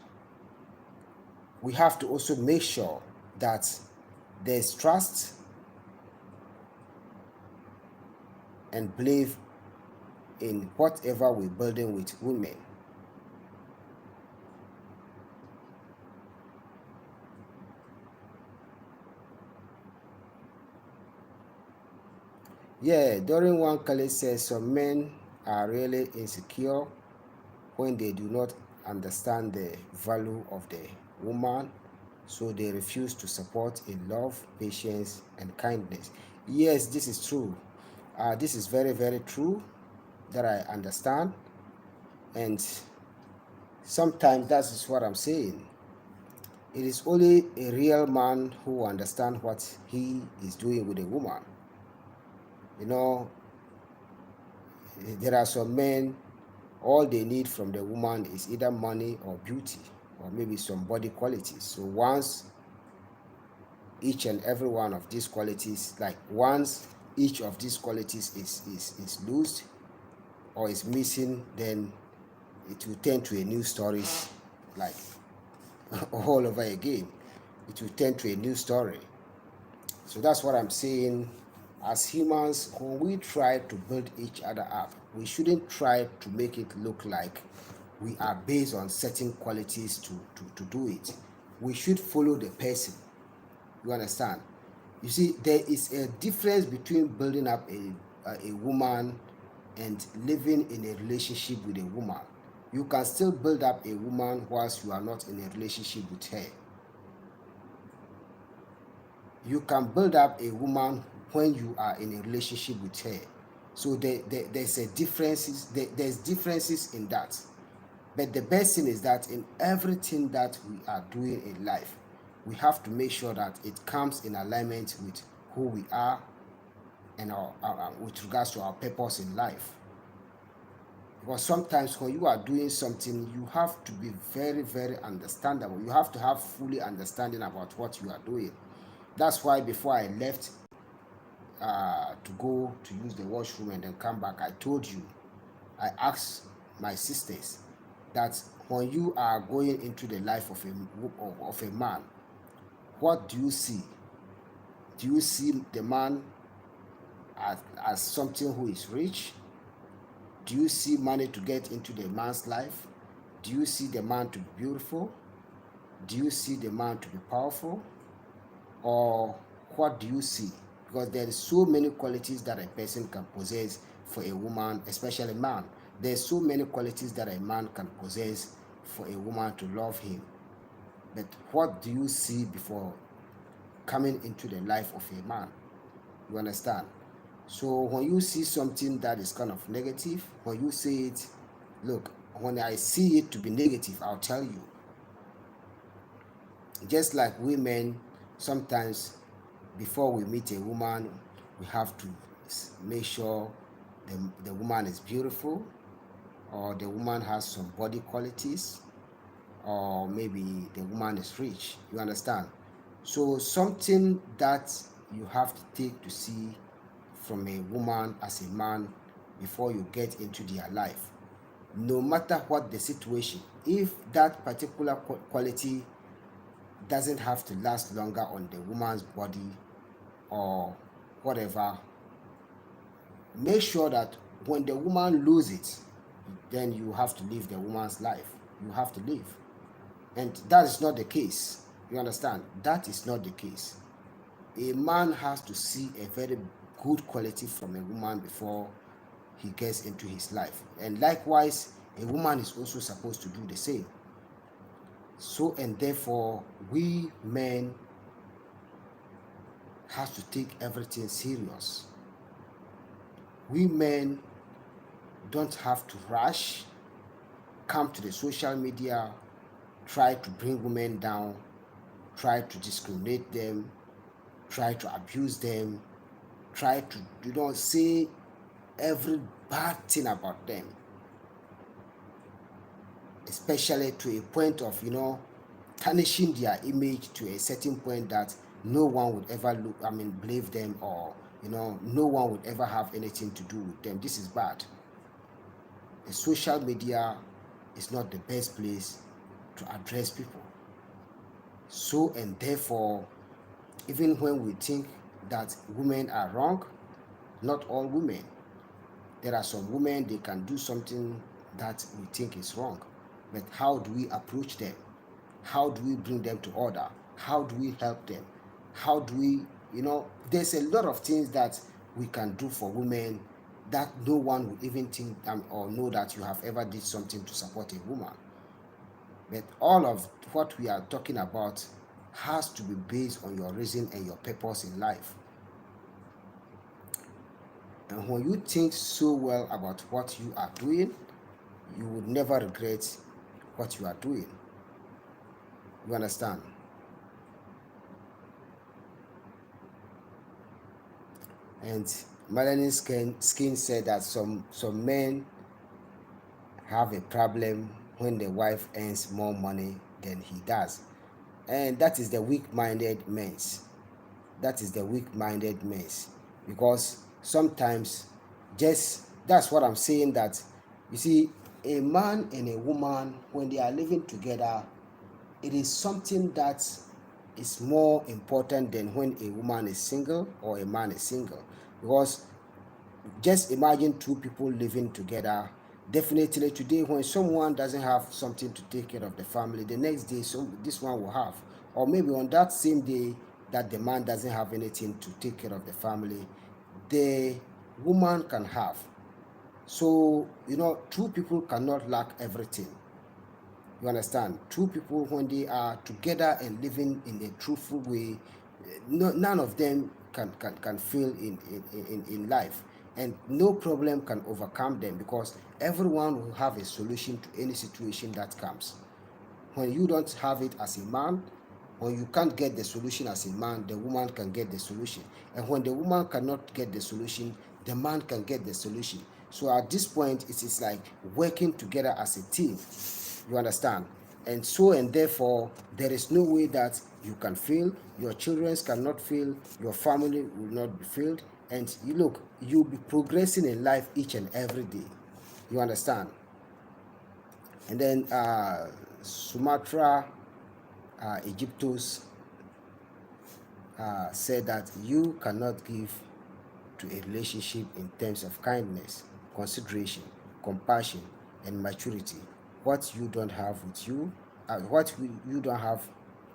We have to also make sure that there's trust and belief in whatever we're building with women. Yeah, Dorian Wankale says some men are really insecure when they do not understand the value of the woman, so they refuse to support in love, patience, and kindness. Yes, this is true. This is very, very true that I understand. And Sometimes that is what I'm saying. It is only a real man who understands what he is doing with a woman. You know, there are some men, all they need from the woman is either money or beauty or maybe some body qualities. So once each and every one of these qualities, like once each of these qualities is lost or is missing, then it will turn to a new story, like all over again. It will turn to a new story. So that's what I'm saying. As humans, when we try to build each other up, we shouldn't try to make it look like we are based on certain qualities to do it. We should follow the person. You understand? You see, there is a difference between building up a woman and living in a relationship with a woman. You can still build up a woman whilst you are not in a relationship with her. You can build up a woman when you are in a relationship with her. So there's differences in that. But the best thing is that in everything that we are doing in life, we have to make sure that it comes in alignment with who we are and with regards to our purpose in life. Because sometimes when you are doing something, you have to be very, very understandable. You have to have fully understanding about what you are doing. That's why before I left to go to use the washroom and then come back, I told you, I asked my sisters that when you are going into the life of a man, what do you see? Do you see the man as something who is rich? Do you see money to get into the man's life? Do you see the man to be beautiful? Do you see the man to be powerful? Or what do you see? Because there is so many qualities that a person can possess for a woman, especially a man. There's so many qualities that a man can possess for a woman to love him. But what do you see before coming into the life of a man? You understand? So when you see something that is kind of negative, when you say it, look, when I see it to be negative, I'll tell you. Just like women, sometimes before we meet a woman, we have to make sure the woman is beautiful, or the woman has some body qualities, or maybe the woman is rich. You understand? So something that you have to take to see from a woman as a man before you get into their life. No matter what the situation, if that particular quality doesn't have to last longer on the woman's body or whatever, make sure that when the woman loses it, then you have to leave the woman's life. You have to leave. And that is not the case. You understand? That is not the case. A man has to see a very good quality from a woman before he gets into his life. And likewise, a woman is also supposed to do the same. So, and therefore, we men have to take everything serious. We men don't have to rush, come to the social media, try to bring women down, try to discriminate them, try to abuse them, try to say every bad thing about them, especially to a point of tarnishing their image to a certain point that no one would ever believe them, or no one would ever have anything to do with them. This is bad. The social media is not the best place to address people. So, and therefore, even when we think that women are wrong, not all women. There are some women, they can do something that we think is wrong. But how do we approach them? How do we bring them to order? How do we help them? How do we, there's a lot of things that we can do for women that no one would even think or know that you have ever did something to support a woman. But all of what we are talking about has to be based on your reason and your purpose in life. And when you think so well about what you are doing, you would never regret what you are doing. You understand? And Melanie Skin said that some men have a problem when the wife earns more money than he does, and that is the weak-minded men's. That is the weak-minded men's, because sometimes, just that's what I'm saying, that you see, a man and a woman, when they are living together, it is something that is more important than when a woman is single or a man is single. Because just imagine two people living together. Definitely today, when someone doesn't have something to take care of the family, the next day this one will have, or maybe on that same day that the man doesn't have anything to take care of the family, the woman can have. So two people cannot lack everything. You understand? Two people, when they are together and living in a truthful way, none of them can fail in life, and no problem can overcome them, because everyone will have a solution to any situation that comes. When you don't have it as a man, when you can't get the solution as a man, the woman can get the solution. And when the woman cannot get the solution, the man can get the solution. So at this point, it is like working together as a team. You understand? And so, and therefore, there is no way that you can fail. Your children cannot fail. Your family will not be failed. And you look, you'll be progressing in life each and every day. You understand? And then Sumatra Egyptus said that you cannot give to a relationship in terms of kindness, consideration, compassion, and maturity what you don't have with you, what you don't have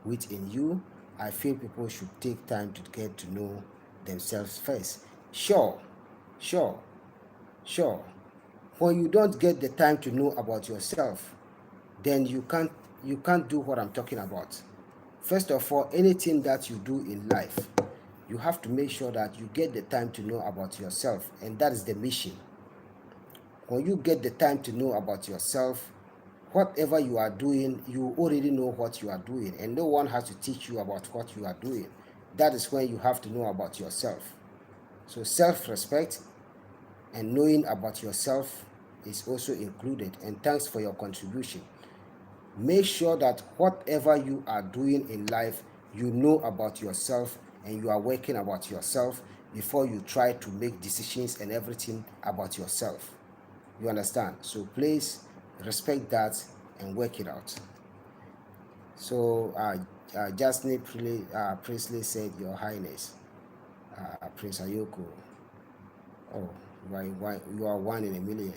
within you. I feel people should take time to get to know themselves first. Sure, sure, sure. When you don't get the time to know about yourself, then you can't do what I'm talking about. First of all, anything that you do in life, you have to make sure that you get the time to know about yourself, and that is the mission. When you get the time to know about yourself, whatever you are doing, you already know what you are doing, and no one has to teach you about what you are doing. That is when you have to know about yourself. So self-respect and knowing about yourself is also included, and thanks for your contribution. Make sure that whatever you are doing in life, you know about yourself and you are working about yourself before you try to make decisions and everything about yourself. You understand? So please respect that and work it out. So Jasne Priestley said, Your Highness, Prince Ayoko, oh, you are one in a million.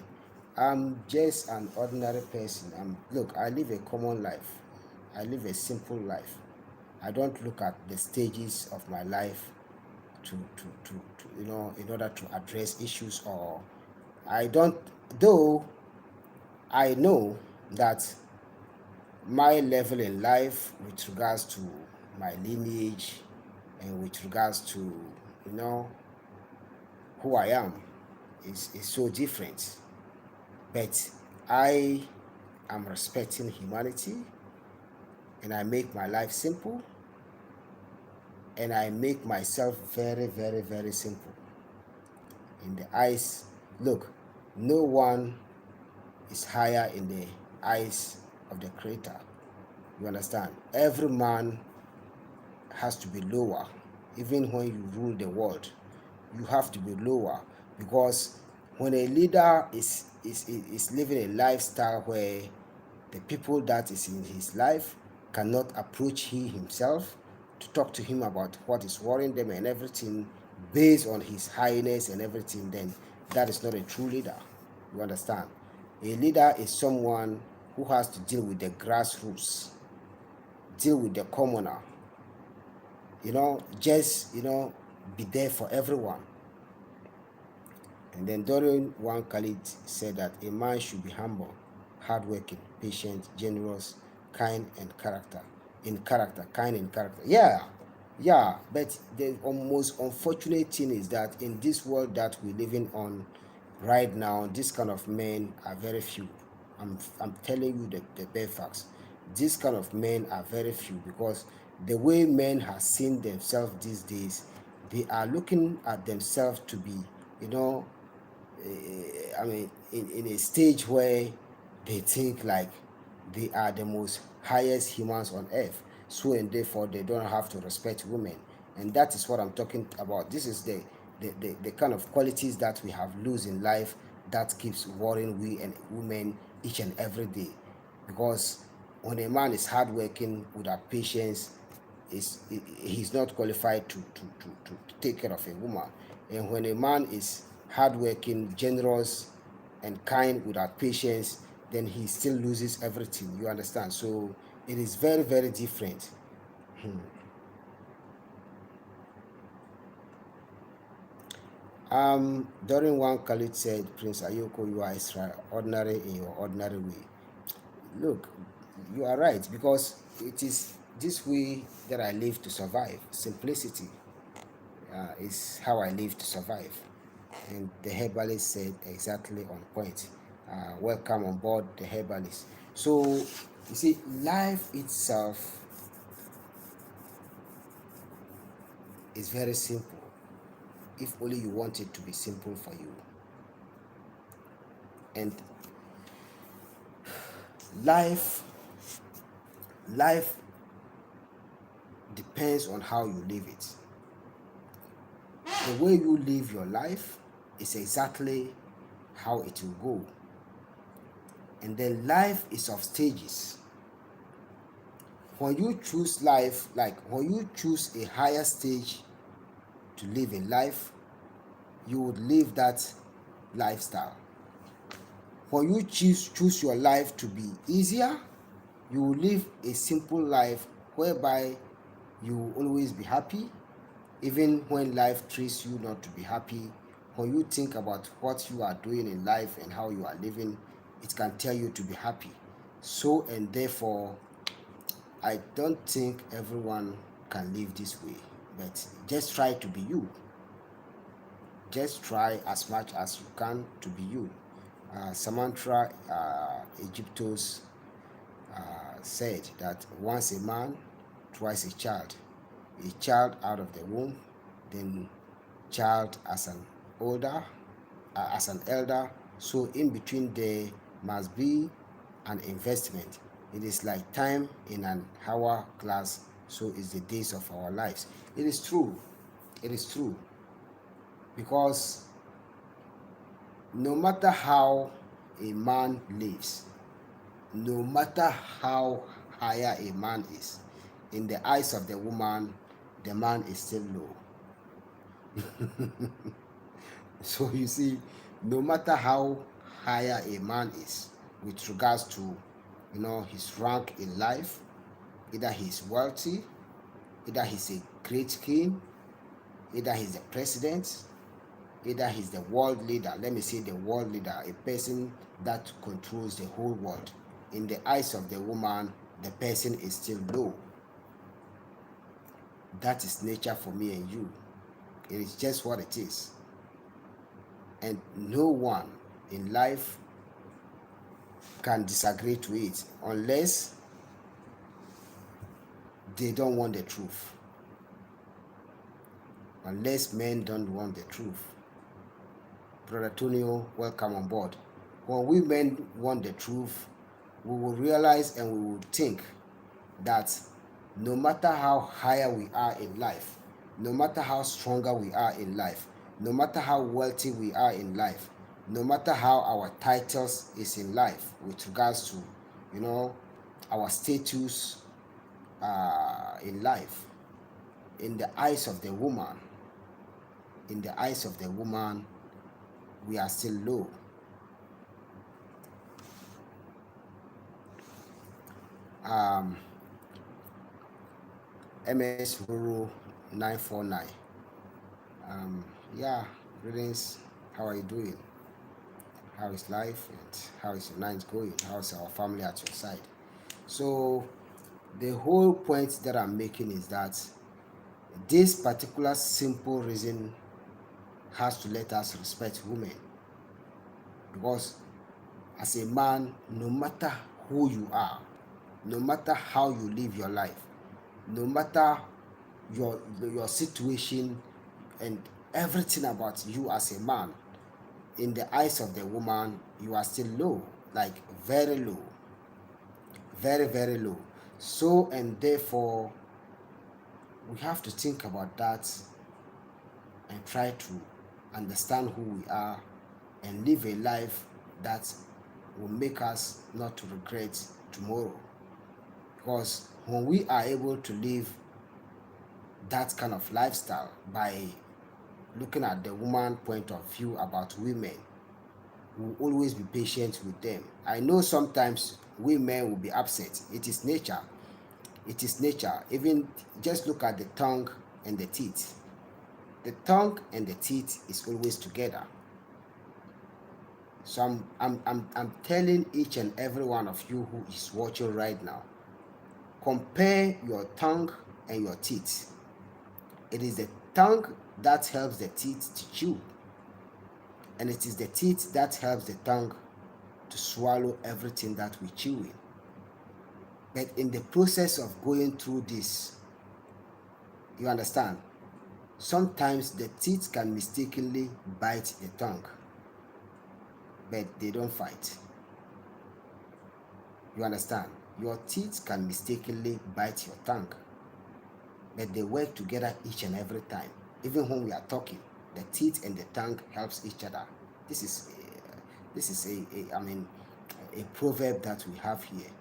I'm just an ordinary person. Look, I live a common life. I live a simple life. I don't look at the stages of my life to in order to address issues, or I don't, though I know that my level in life with regards to my lineage and with regards to who I am is so different. But I am respecting humanity, and I make my life simple, and I make myself very, very, very simple in the eyes. Look, no one is higher in the eyes of the Creator. You understand? Every man has to be lower. Even when you rule the world, you have to be lower, because when a leader is living a lifestyle where the people that is in his life cannot approach he himself to talk to him about what is worrying them and everything based on his highness and everything, then that is not a true leader. You understand? A leader is someone who has to deal with the grassroots, deal with the commoner, just be there for everyone. And then Dorian One Khalid said that a man should be humble, hardworking, patient, generous, kind in character. Kind in character. Yeah. But the most unfortunate thing is that in this world that we're living on right now, this kind of men are very few. I'm telling you the bare facts. These kind of men are very few, because the way men have seen themselves these days, they are looking at themselves to be, you know, I mean, in a stage where they think like they are the most highest humans on earth. So, and therefore, they don't have to respect women. And that is what I'm talking about. This is the kind of qualities that we have lose in life that keeps worrying we and women each and every day. Because when a man is hardworking without patience, he's not qualified to take care of a woman. And when a man is hardworking, generous, and kind without patience, then he still loses everything. You understand? So it is very, very different. During one, Khalid said, Prince Ayoko, you are extraordinary in your ordinary way. Look, you are right, because it is this way that I live to survive. Simplicity is how I live to survive. And the herbalist said exactly on point. Welcome on board the herbalist. So, you see, life itself is very simple, if only you want it to be simple for you. And life life depends on how you live it. The way you live your life is exactly how it will go. And then life is of stages. When you choose life, like when you choose a higher stage to live in life, you would live that lifestyle. When you choose your life to be easier, you will live a simple life whereby you will always be happy, even when life treats you not to be happy. When you think about what you are doing in life and how you are living, it can tell you to be happy. So, and therefore, I don't think everyone can live this way, but just try to be you. Just try as much as you can to be you. Samantha Egyptos said that once a man, twice a child out of the womb, then child as an older, as an elder. So in between there must be an investment. It is like time in an hourglass, so is the days of our lives. It is true. It is true. Because no matter how a man lives, no matter how higher a man is, in the eyes of the woman, the man is still low. So you see, no matter how higher a man is with regards to, his rank in life, either he's wealthy, either he's a great king, either he's the president, either he's the world leader, let me say the world leader, a person that controls the whole world. In the eyes of the woman, the person is still low. That is nature for me and you. It is just what it is. And no one in life can disagree to it unless they don't want the truth. Unless men don't want the truth. Brother Tonio, welcome on board. When we men want the truth, we will realize and we will think that no matter how higher we are in life, no matter how stronger we are in life, no matter how wealthy we are in life, no matter how our titles is in life with regards to, our status in life, in the eyes of the woman, we are still low. MS Ruru 949. Yeah, greetings. How are you doing? How is life and how is your night going? How's our family at your side? So, the whole point that I'm making is that this particular simple reason has to let us respect women, because as a man, no matter who you are, no matter how you live your life, no matter your situation and everything about you as a man, in the eyes of the woman, you are still low, like very low, very, very low. So, and therefore, we have to think about that and try to understand who we are and live a life that will make us not to regret tomorrow. Because when we are able to live that kind of lifestyle by looking at the woman point of view about women, we'll always be patient with them. I know sometimes women will be upset. It is nature. It is nature. Even just look at the tongue and the teeth. The tongue and the teeth is always together. So I'm telling each and every one of you who is watching right now, compare your tongue and your teeth. It is the tongue that helps the teeth to chew, and it is the teeth that helps the tongue to swallow everything that we chew in. But in the process of going through this, you understand, sometimes the teeth can mistakenly bite the tongue, but they don't fight. You understand? Your teeth can mistakenly bite your tongue, but they work together each and every time. Even when we are talking, the teeth and the tongue helps each other. This is a proverb that we have here.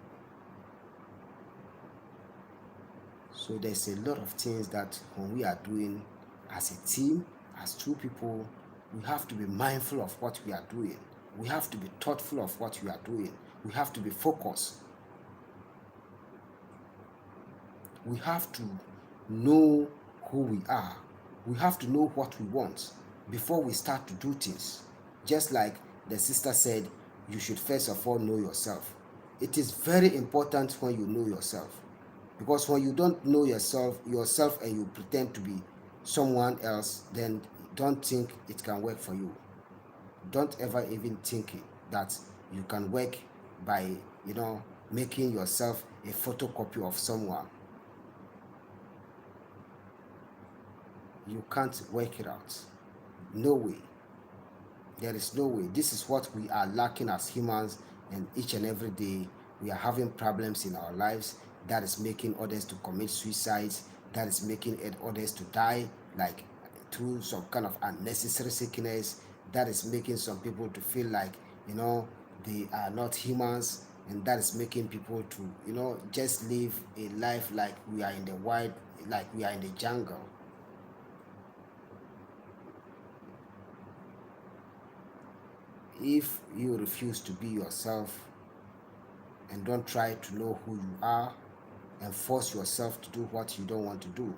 So there's a lot of things that when we are doing as a team, as two people, we have to be mindful of what we are doing. We have to be thoughtful of what we are doing. We have to be focused. We have to know who we are. We have to know what we want before we start to do things. Just like the sister said, you should first of all know yourself. It is very important when you know yourself, because when you don't know yourself and you pretend to be someone else, then don't think it can work for you. Don't ever even think that you can work by making yourself a photocopy of someone. You can't work it out. No way. There is no way. This is what we are lacking as humans, and each and every day we are having problems in our lives that is making others to commit suicides, that is making others to die, like through some kind of unnecessary sickness, that is making some people to feel like they are not humans, and that is making people to just live a life like we are in the wild, like we are in the jungle. If you refuse to be yourself and don't try to know who you are and force yourself to do what you don't want to do,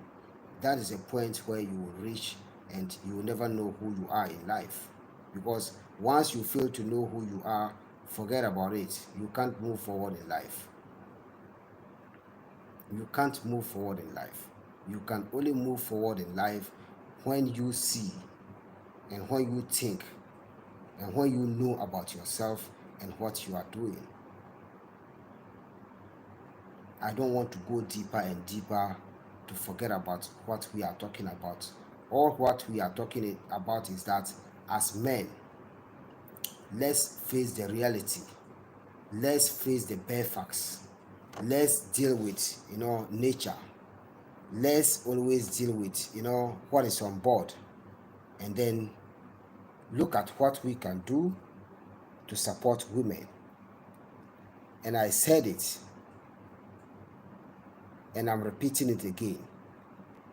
that is a point where you will reach and you will never know who you are in life. Because once you fail to know who you are, forget about it. You can't move forward in life. You can't move forward in life. You can only move forward in life when you see and when you think and when you know about yourself and what you are doing. I don't want to go deeper and deeper to forget about what we are talking about. All what we are talking about is that as men, let's face the reality. Let's face the bare facts. Let's deal with nature. Let's always deal with what is on board, and then look at what we can do to support women. And I said it, and I'm repeating it again.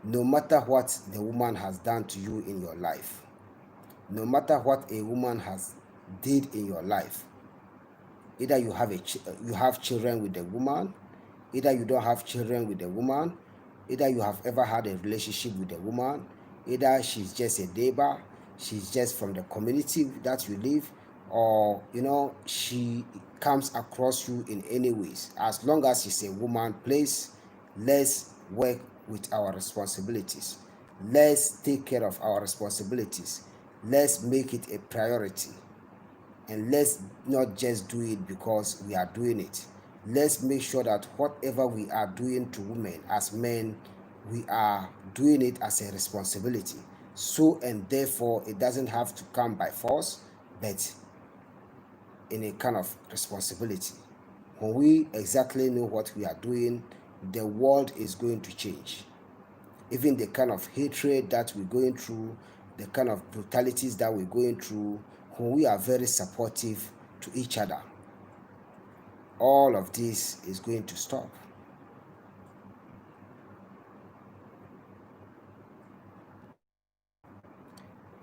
No matter what the woman has done to you in your life, no matter what a woman has did in your life, either you have children with the woman, either you don't have children with the woman, either you have ever had a relationship with the woman, either she's just a neighbor, she's just from the community that you live, or she comes across you in any ways. As long as she's a woman, please, let's work with our responsibilities. Let's take care of our responsibilities. Let's make it a priority. And let's not just do it because we are doing it. Let's make sure that whatever we are doing to women as men, we are doing it as a responsibility. So and therefore, it doesn't have to come by force, but in a kind of responsibility. When we exactly know what we are doing, the world is going to change. Even the kind of hatred that we're going through, the kind of brutalities that we're going through, when we are very supportive to each other, all of this is going to stop.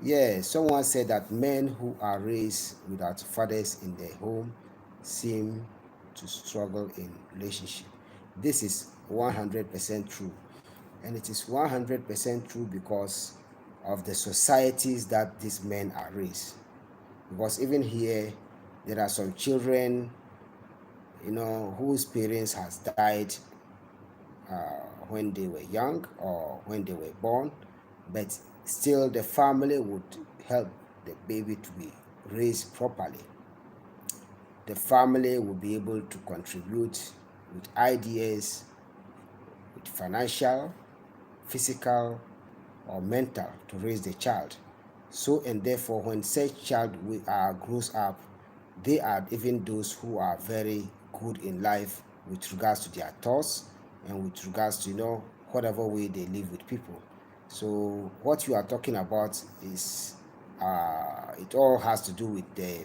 Yeah, someone said that men who are raised without fathers in their home seem to struggle in relationship. This is 100% true. And it is 100% true because of the societies that these men are raised. Because even here, there are some children, whose parents has died when they were young or when they were born, but still the family would help the baby to be raised properly. The family will be able to contribute with ideas, with financial, physical, or mental to raise the child. So and therefore, when such child grows up, they are even those who are very good in life with regards to their thoughts and with regards to whatever way they live with people. So what you are talking about is it all has to do with the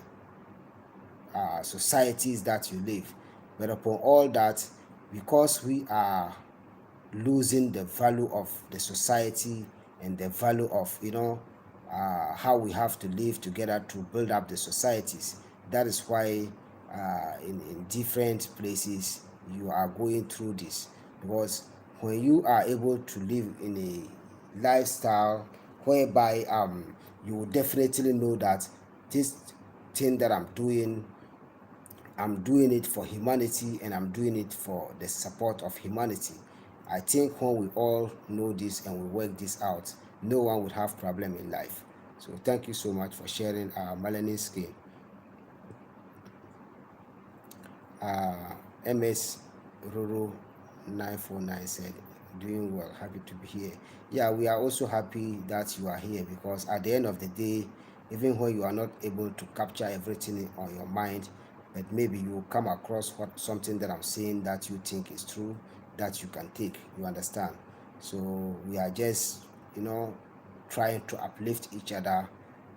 societies that you live. But upon all that, because we are losing the value of the society and the value of how we have to live together to build up the societies. That is why in different places you are going through this, because when you are able to live in a lifestyle whereby you will definitely know that this thing that I'm doing it for humanity and I'm doing it for the support of humanity. I think when we all know this and we work this out, no one would have problem in life. So thank you so much for sharing melanin skin. MS Roro 949 said, doing well, happy to be here. Yeah, we are also happy that you are here, because at the end of the day, even when you are not able to capture everything on your mind, but maybe you will come across something that I'm saying that you think is true, that you can take, you understand. So we are just trying to uplift each other,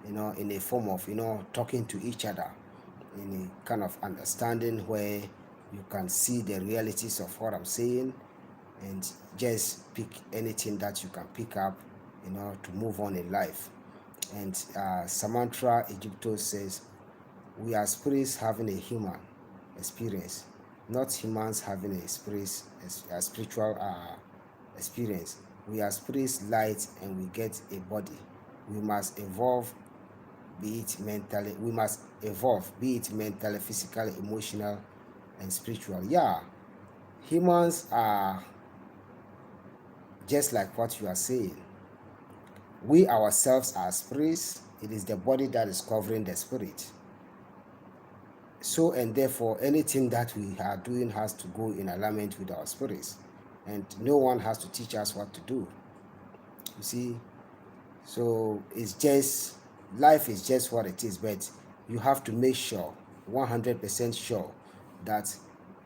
in a form of talking to each other in a kind of understanding where you can see the realities of what I'm saying, and just pick anything that you can pick up, to move on in life. And Samantha Egypto says, we are spirits having a human experience, not humans having a spiritual experience. We are spirits light and we get a body. We must evolve, be it mentally, physically, emotional, and spiritual. Yeah, humans are just like what you are saying. We ourselves are spirits. It is the body that is covering the spirit. So and therefore, anything that we are doing has to go in alignment with our spirits, and no one has to teach us what to do. You see, so it's just, life is just what it is, but you have to make sure, 100% sure, that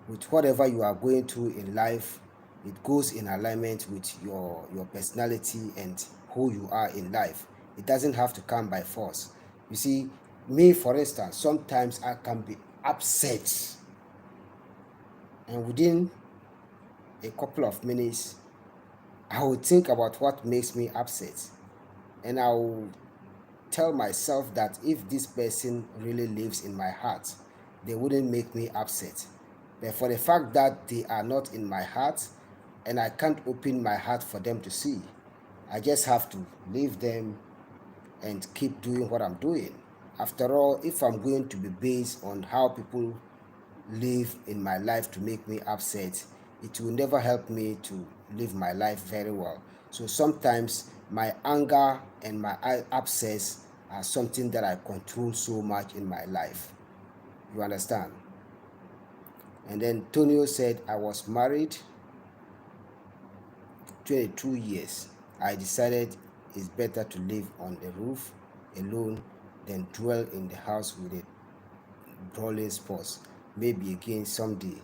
with whatever you are going through in life, it goes in alignment with your personality and who you are in life. It doesn't have to come by force. You see, me for instance, sometimes I can be upset, and within a couple of minutes I will think about what makes me upset, and I will tell myself that if this person really lives in my heart, they wouldn't make me upset. But for the fact that they are not in my heart and I can't open my heart for them to see, I just have to leave them and keep doing what I'm doing. After all, if I'm going to be based on how people live in my life to make me upset, it will never help me to live my life very well. So sometimes my anger and my upsets as something that I control so much in my life. You understand? And then Tonio said, I was married 22 years. I decided it's better to live on the roof alone than dwell in the house with a brawling spouse. Maybe again someday.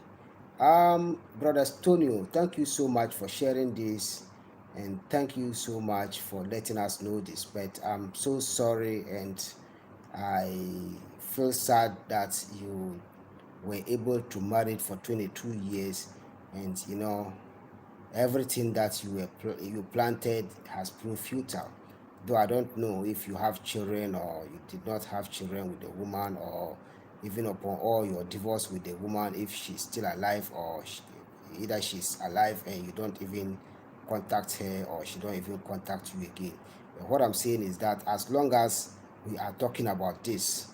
Brother Tonio, thank you so much for sharing this, and thank you so much for letting us know this. But I'm so sorry, and I feel sad that you were able to marry for 22 years, and everything that you planted has proved futile. Though I don't know if you have children or you did not have children with the woman, or even upon all your divorce with the woman, if she's still alive, or either she's alive and you don't even contact her, or she don't even contact you again. But what I'm saying is that as long as we are talking about this,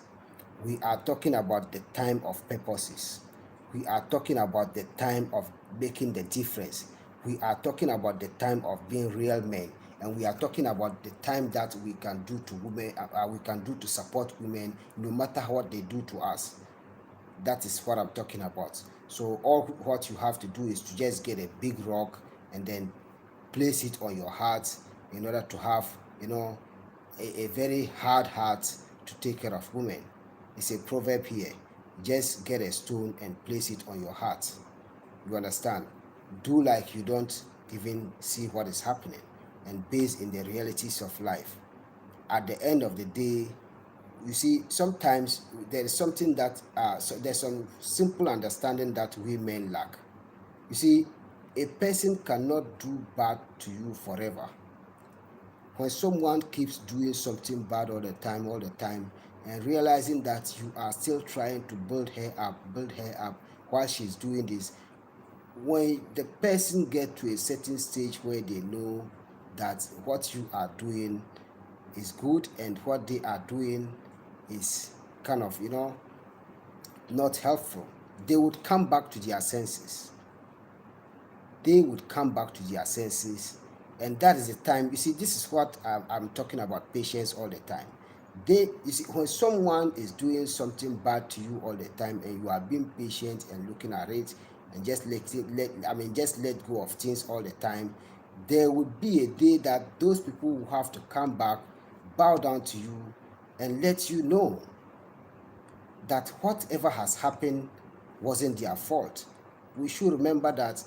we are talking about the time of purposes. We are talking about the time of making the difference. We are talking about the time of being real men. And we are talking about the time that we can do to women, we can do to support women, no matter what they do to us. That is what I'm talking about. So all what you have to do is to just get a big rock and then place it on your heart, in order to have, a very hard heart to take care of women. It's a proverb here. Just get a stone and place it on your heart. You understand? Do like you don't even see what is happening, and based in the realities of life. At the end of the day, you see, sometimes there is something that so there's some simple understanding that we men lack. You see, a person cannot do bad to you forever. When someone keeps doing something bad all the time, and realizing that you are still trying to build her up while she's doing this, when the person get to a certain stage where they know that what you are doing is good and what they are doing is kind of, not helpful, they would come back to their senses. They would come back to their senses. And that is the time. You see, this is what I'm talking about, patience all the time. You see, when someone is doing something bad to you all the time, and you are being patient and looking at it, and just just let go of things all the time, there would be a day that those people will have to come back, bow down to you, and let you know that whatever has happened wasn't their fault. We should remember that,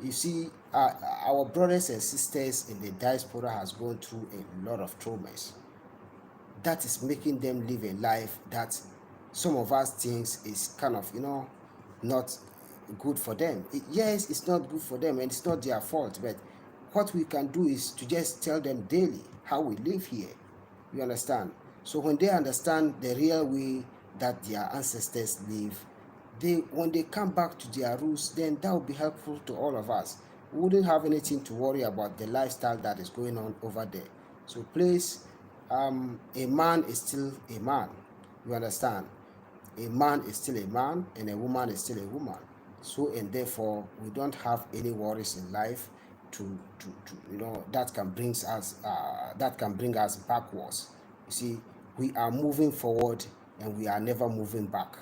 you see, our brothers and sisters in the diaspora has gone through a lot of traumas that is making them live a life that some of us thinks is kind of, not good for them. Yes, it's not good for them and it's not their fault, but what we can do is to just tell them daily how we live here. You understand? So when they understand the real way that their ancestors live, when they come back to their roots, then that will be helpful to all of us. We wouldn't have anything to worry about the lifestyle that is going on over there. So please, a man is still a man. You understand? A man is still a man, and a woman is still a woman. So, and therefore, we don't have any worries in life that can bring us backwards. You see, we are moving forward and we are never moving back.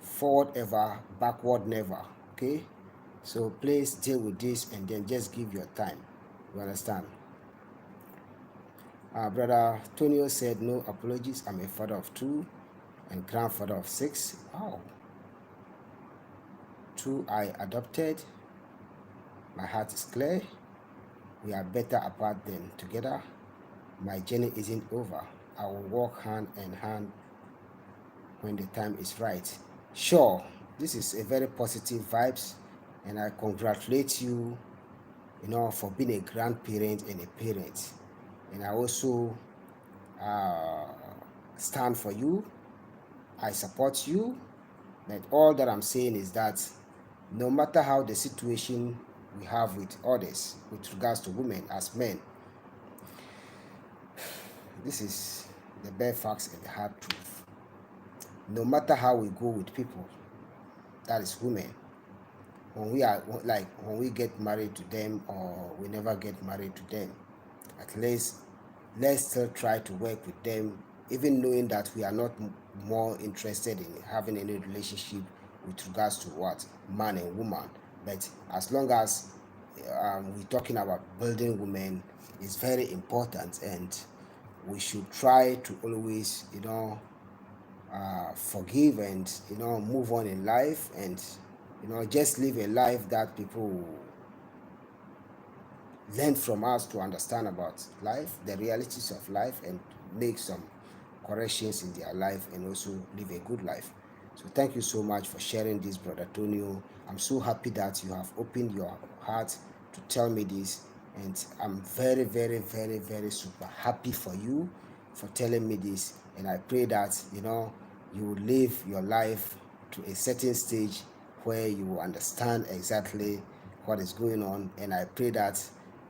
Forward ever, backward never. Okay, so please deal with this and then just give your time. You understand? Brother Tonio said, no apologies. I'm a father of 2 and grandfather of 6. Wow. 2 I adopted. My heart is clear. We are better apart than together. My journey isn't over. I will walk hand in hand when the time is right. Sure, this is a very positive vibes, and I congratulate you, for being a grandparent and a parent. And I also stand for you. I support you. But all that I'm saying is that no matter how the situation we have with others with regards to women as men, this is the bare facts and the hard truth. No matter how we go with people, that is women, when we get married to them or we never get married to them, at least let's still try to work with them, even knowing that we are not more interested in having any relationship with regards to what man and woman. But as long as we're talking about building women, it's very important, and we should try to always, forgive and move on in life, and just live a life that people learn from us to understand about life, the realities of life, and make some corrections in their life, and also live a good life. So thank you so much for sharing this, Brother Tonio. I'm so happy that you have opened your heart to tell me this, and I'm very, very, very, very super happy for you for telling me this. And I pray that you will live your life to a certain stage where you will understand exactly what is going on. And I pray that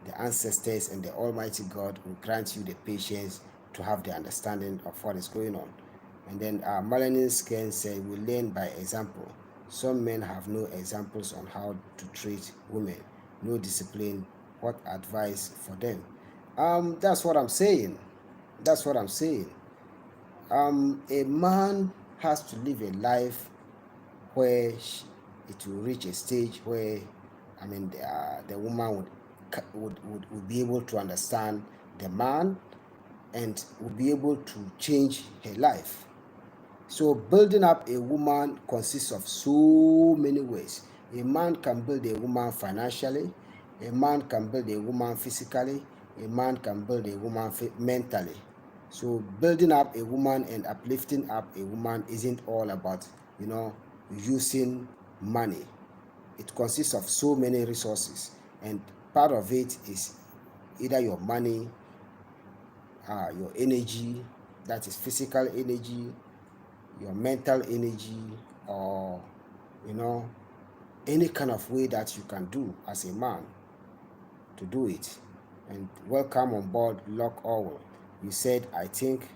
the ancestors and the Almighty God will grant you the patience to have the understanding of what is going on. And then Melanin Scan said, we learn by example. Some men have no examples on how to treat women, no discipline. What advice for them? That's what I'm saying. That's what I'm saying. A man has to live a life where it will reach a stage where, the woman would be able to understand the man, and will be able to change her life. So building up a woman consists of so many ways. A man can build a woman financially, a man can build a woman physically, a man can build a woman mentally. So building up a woman and uplifting up a woman isn't all about, using money. It consists of so many resources, and part of it is either your money, your energy, that is physical energy, your mental energy, or any kind of way that you can do as a man to do it. And welcome on board, Lock Orwell. You said, I think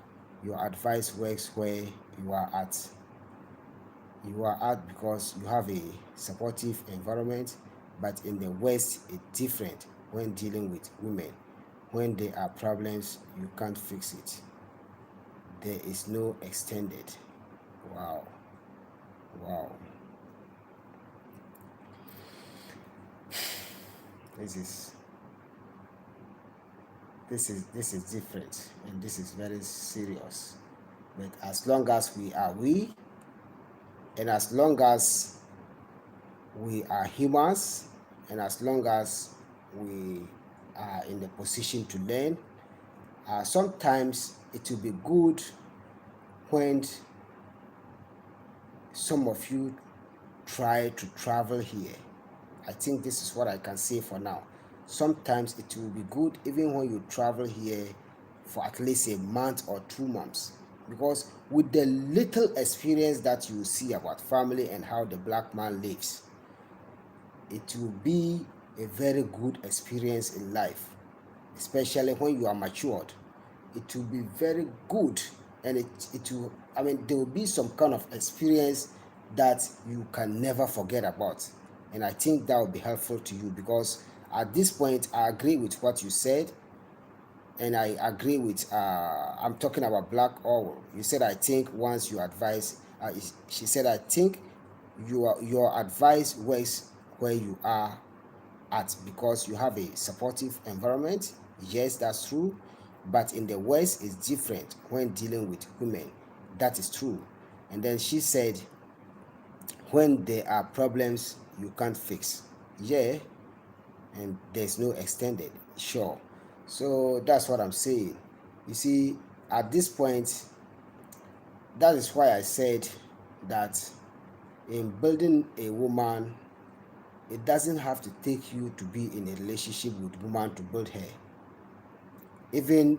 your advice works where you are at. You are at because you have a supportive environment, but in the West, it's different when dealing with women. When there are problems, you can't fix it. There is no extended. Wow. Wow. This is different, and this is very serious. But as long as we are and as long as we are humans, and as long as we are in the position to learn, sometimes it will be good when some of you try to travel here. I think this is what I can say for now. Sometimes it will be good even when you travel here for at least a month or 2 months, because with the little experience that you see about family and how the black man lives, it will be a very good experience in life, especially when you are matured. It will be very good, and it will, there will be some kind of experience that you can never forget about. And I think that will be helpful to you, because at this point I agree with what you said, and I agree with I'm talking about Black Orwell. You said, I think once you advise, she said, I think your advice works where you are at because you have a supportive environment. Yes, that's true, but in the West it's different when dealing with women. That is true. And then she said, when there are problems you can't fix, yeah, and there's no extended, sure. So that's what I'm saying. You see, at this point, that is why I said that in building a woman, it doesn't have to take you to be in a relationship with woman to build her. Even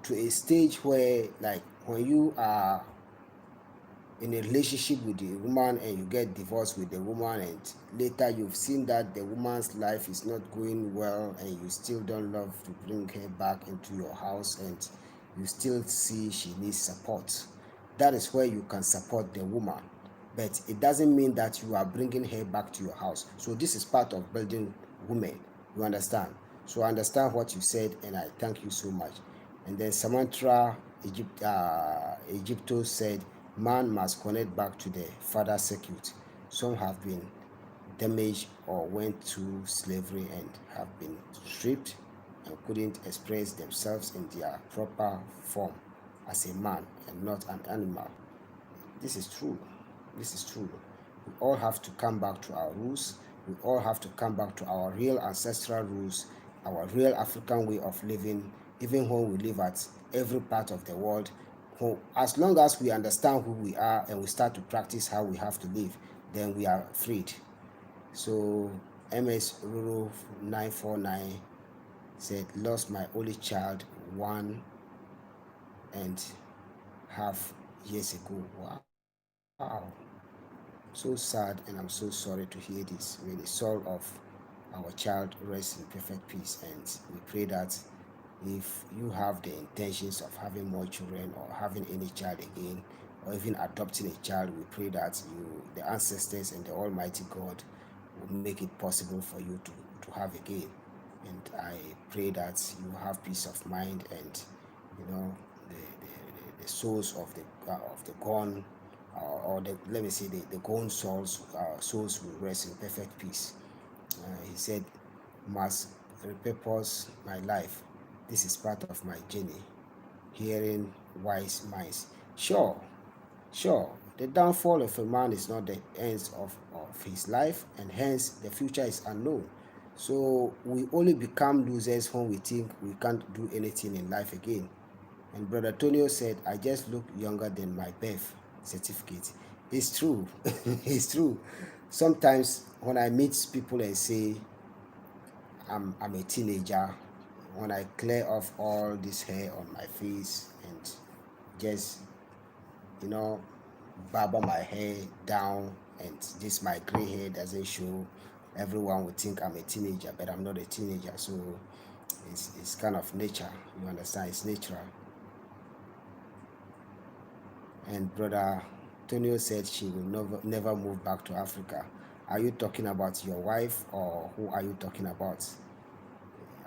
to a stage where, like, when you are in a relationship with the woman and you get divorced with the woman, and later you've seen that the woman's life is not going well, and you still don't love to bring her back into your house, and you still see she needs support, that is where you can support the woman. But it doesn't mean that you are bringing her back to your house. So this is part of building women, you understand? So I understand what you said, and I thank you so much. And then Samantha Egypto said, man must connect back to the father circuit. Some have been damaged or went through slavery and have been stripped and couldn't express themselves in their proper form as a man and not an animal. This is true. This is true. We all have to come back to our roots. We all have to come back to our real ancestral roots, our real African way of living, even when we live at every part of the world. As long as we understand who we are and we start to practice how we have to live, then we are freed. So MS Ruru 949 said, lost my only child 1.5 years ago. Wow. So sad, and I'm so sorry to hear this. May the soul of our child rest in perfect peace. And we pray that if you have the intentions of having more children or having any child again, or even adopting a child, we pray that the ancestors and the Almighty God will make it possible for you to have again. And I pray that you have peace of mind, and the souls of the gone, or let me say the gone souls will rest in perfect peace. He said, must repurpose my life. This is part of my journey. Hearing wise minds. Sure, sure. The downfall of a man is not the end of his life, and hence the future is unknown. So we only become losers when we think we can't do anything in life again. And Brother Tonio said, I just look younger than my birth certificate. It's true. It's true. Sometimes when I meet people and say I'm a teenager, when I clear off all this hair on my face and just, you know, barber my hair down, and this my gray hair doesn't show, everyone would think I'm a teenager, but I'm not a teenager. So it's kind of nature. You understand? It's natural. And Brother Tonio said she will never move back to Africa. Are you talking about your wife, or who are you talking about?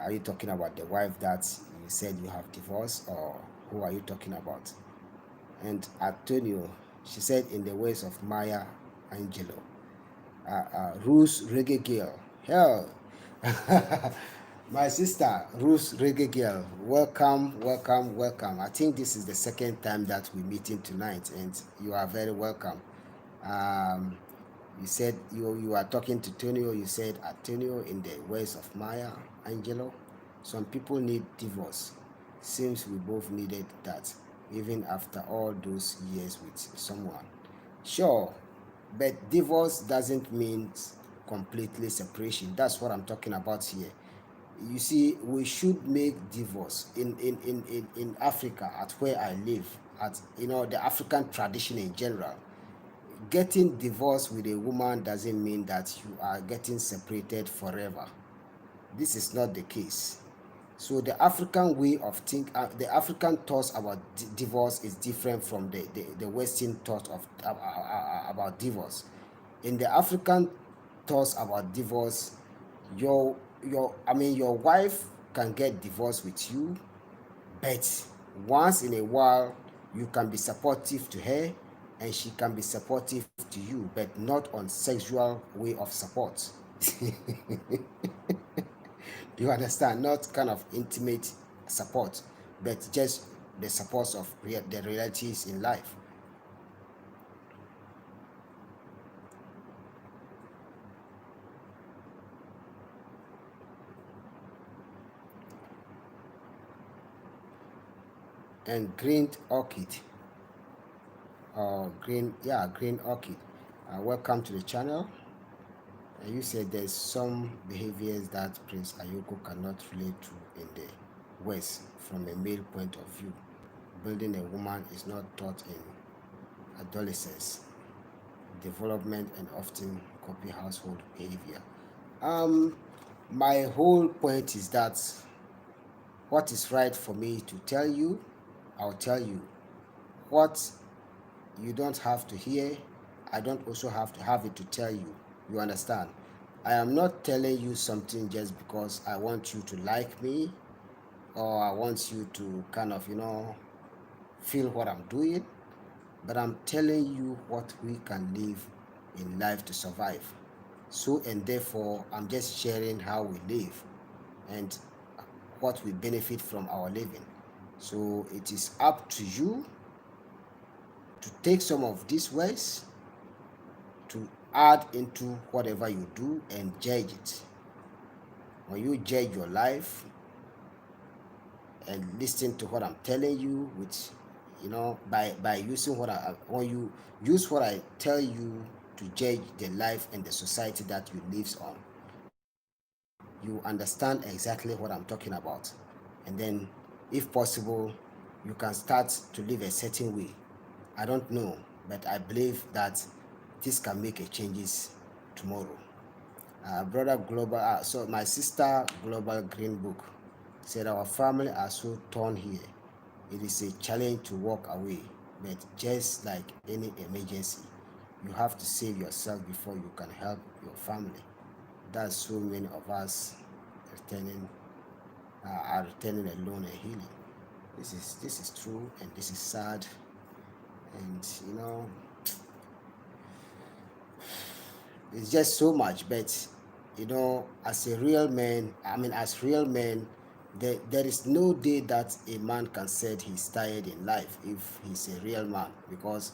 Are you talking about the wife that you said you have divorced, or who are you talking about? And Antonio, she said, in the ways of Maya Angelou. Ruth Reggae Girl. Hell, my sister, Ruth Reggae Girl, welcome, welcome, welcome. I think this is the second time that we're meeting tonight, and you are very welcome. You said you are talking to Tonio. You said, Antonio, in the ways of Maya Angelou. Some people need divorce. Seems we both needed that, even after all those years with someone. Sure, but divorce doesn't mean completely separation. That's what I'm talking about here. You see, we should make divorce in Africa, at where I live, at the African tradition in general. Getting divorced with a woman doesn't mean that you are getting separated forever. This is not the case. So the African way of the African thoughts about divorce is different from the Western thought of about divorce. In the African thoughts about divorce, your your wife can get divorced with you, but once in a while you can be supportive to her, and she can be supportive to you, but not on sexual way of support. You understand? Not kind of intimate support, but just the supports of the realities in life. And green orchid, or green orchid, welcome to the channel. You said there's some behaviors that Prince Ayoko cannot relate to in the West from a male point of view. Building a woman is not taught in adolescence development, and often copy household behavior. My whole point is that what is right for me to tell you, I'll tell you. What you don't have to hear, I don't also have to have it to tell you. You understand? I am not telling you something just because I want you to like me, or I want you to kind of, feel what I'm doing, but I'm telling you what we can live in life to survive. So, and therefore, I'm just sharing how we live and what we benefit from our living. So, it is up to you to take some of these words to add into whatever you do and judge it. When you judge your life and listen to what I'm telling you, which, by using when you use what I tell you to judge the life and the society that you live on, you understand exactly what I'm talking about. And then, if possible, you can start to live a certain way. I don't know, but I believe that this can make a changes tomorrow. Brother Global, so my sister Global Green Book said, our family are so torn here. It is a challenge to walk away, but just like any emergency, you have to save yourself before you can help your family. That's so many of us returning are returning alone and healing. This is true, and this is sad, and it's just so much. But as a real man, I mean, as real men, there is no day that a man can say he's tired in life if he's a real man, because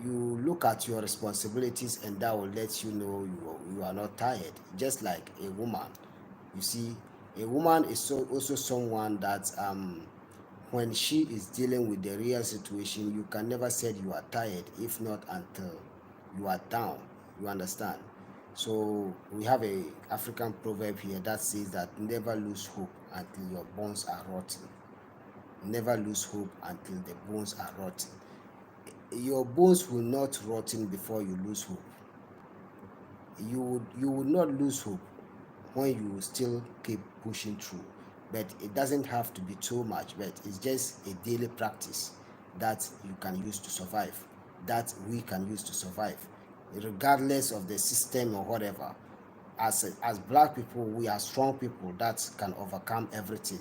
you look at your responsibilities and that will let you know you are not tired. Just like a woman, you see, a woman is also someone that when she is dealing with the real situation, you can never say you are tired if not until you are down. You understand? So we have a African proverb here that says that never lose hope until your bones are rotten. Never lose hope until the bones are rotten. Your bones will not rotten before you lose hope. You would not lose hope when you still keep pushing through. But it doesn't have to be too much, but it's just a daily practice that you can use to survive, that we can use to survive, regardless of the system or whatever. As black people, we are strong people that can overcome everything,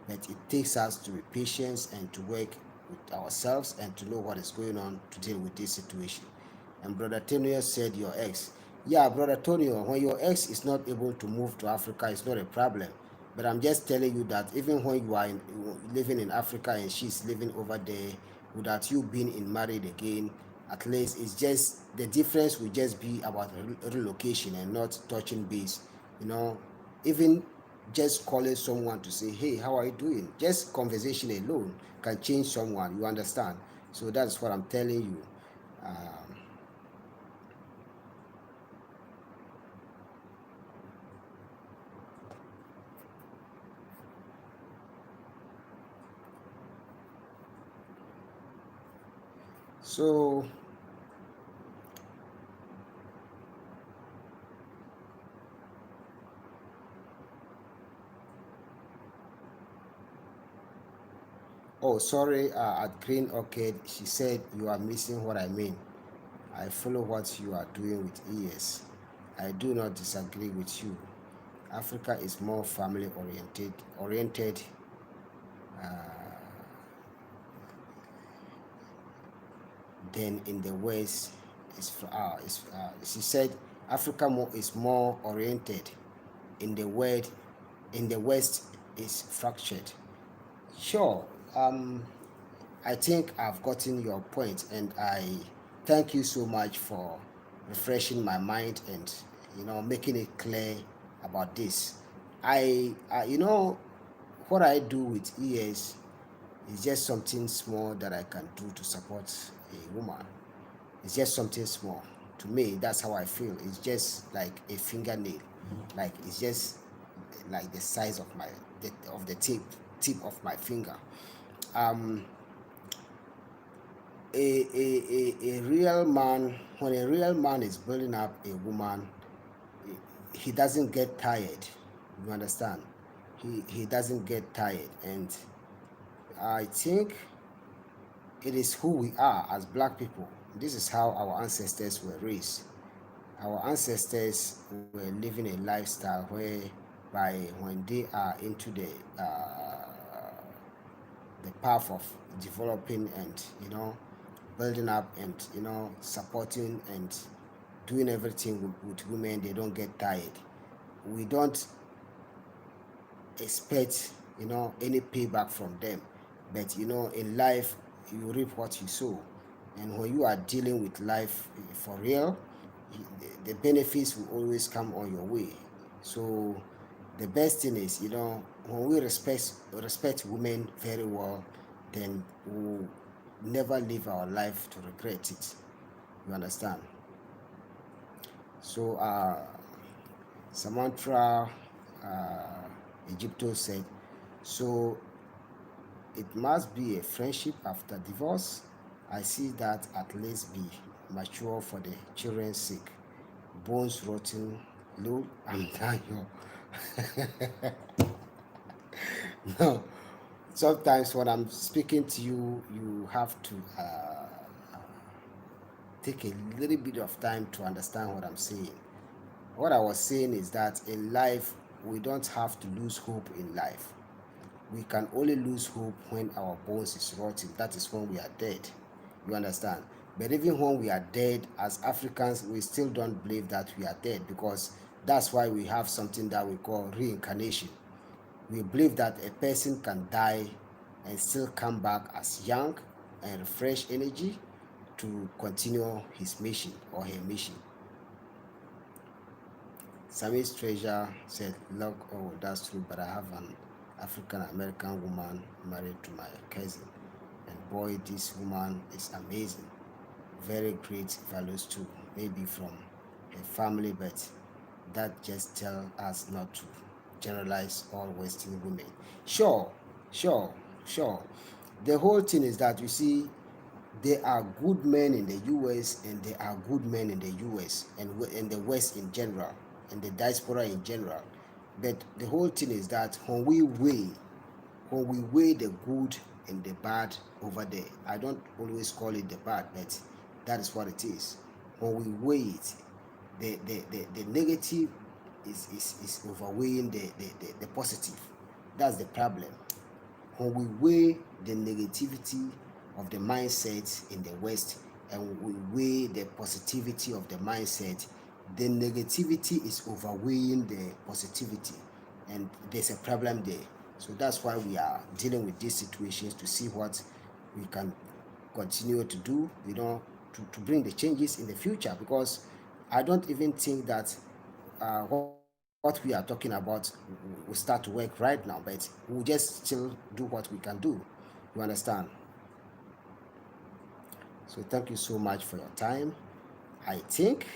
but it takes us to be patient and to work with ourselves and to know what is going on to deal with this situation. And Brother Tonio said your ex. Yeah, Brother Tonio, when your ex is not able to move to Africa, it's not a problem. But I'm just telling you that even when you are living in Africa and she's living over there, without you being in married again, at least it's just the difference will just be about relocation and not touching base. You know, even just calling someone to say, hey, how are you doing? Just conversation alone can change someone. You understand? So that's what I'm telling you. Um, so Oh, sorry, at Green Orchid, she said you are missing what I mean. I follow what you are doing with ES. I do not disagree with you. Africa is more family oriented than in the West. She said Africa is more oriented. In the West, is fractured. Sure. I think I've gotten your point, and I thank you so much for refreshing my mind and making it clear about this. What I do with ES is just something small that I can do to support a woman. It's just something small. To me, that's how I feel. It's just like a fingernail. Like it's just like the size of the tip of my finger. Um, a real man, when a real man is building up a woman, he doesn't get tired. You understand? He doesn't get tired, and I think it is who we are as black people. This is how our ancestors were raised. Our ancestors were living a lifestyle whereby when they are into the path of developing and building up and supporting and doing everything with women, they don't get tired. We don't expect any payback from them, but in life you reap what you sow, and when you are dealing with life for real, the benefits will always come on your way. So the best thing is when we respect women very well, then we'll never live our life to regret it. You understand? So Samantha Egypto said, so it must be a friendship after divorce. I see that at least be mature for the children's sake. Bones rotten, low, I'm Daniel. No, sometimes when I'm speaking to you, you have to take a little bit of time to understand what I'm saying. What I was saying is that in life, we don't have to lose hope in life. We can only lose hope when our bones is rotting. That is when we are dead. You understand? But even when we are dead, as Africans, we still don't believe that we are dead, because that's why we have something that we call reincarnation. We believe that a person can die and still come back as young and fresh energy to continue his mission or her mission. Sammy's treasure said, look, oh, that's true, but I have an African American woman married to my cousin. And boy, this woman is amazing. Very great values too. Maybe from her family, but that just tell us not to generalize all Western women. Sure, sure, sure. The whole thing is that you see, there are good men in the US and there are good men in the US and in the West in general, and the diaspora in general. But the whole thing is that when we weigh the good and the bad over there, I don't always call it the bad, but that is what it is. When we weigh it, the negative is overweighing the positive. That's the problem. When we weigh the negativity of the mindset in the West and we weigh the positivity of the mindset, the negativity is overweighing the positivity, and there's a problem there. So that's why we are dealing with these situations, to see what we can continue to do, to bring the changes in the future, because I don't even think that what we are talking about will start to work right now, but we'll just still do what we can do. You understand? So thank you so much for your time. I think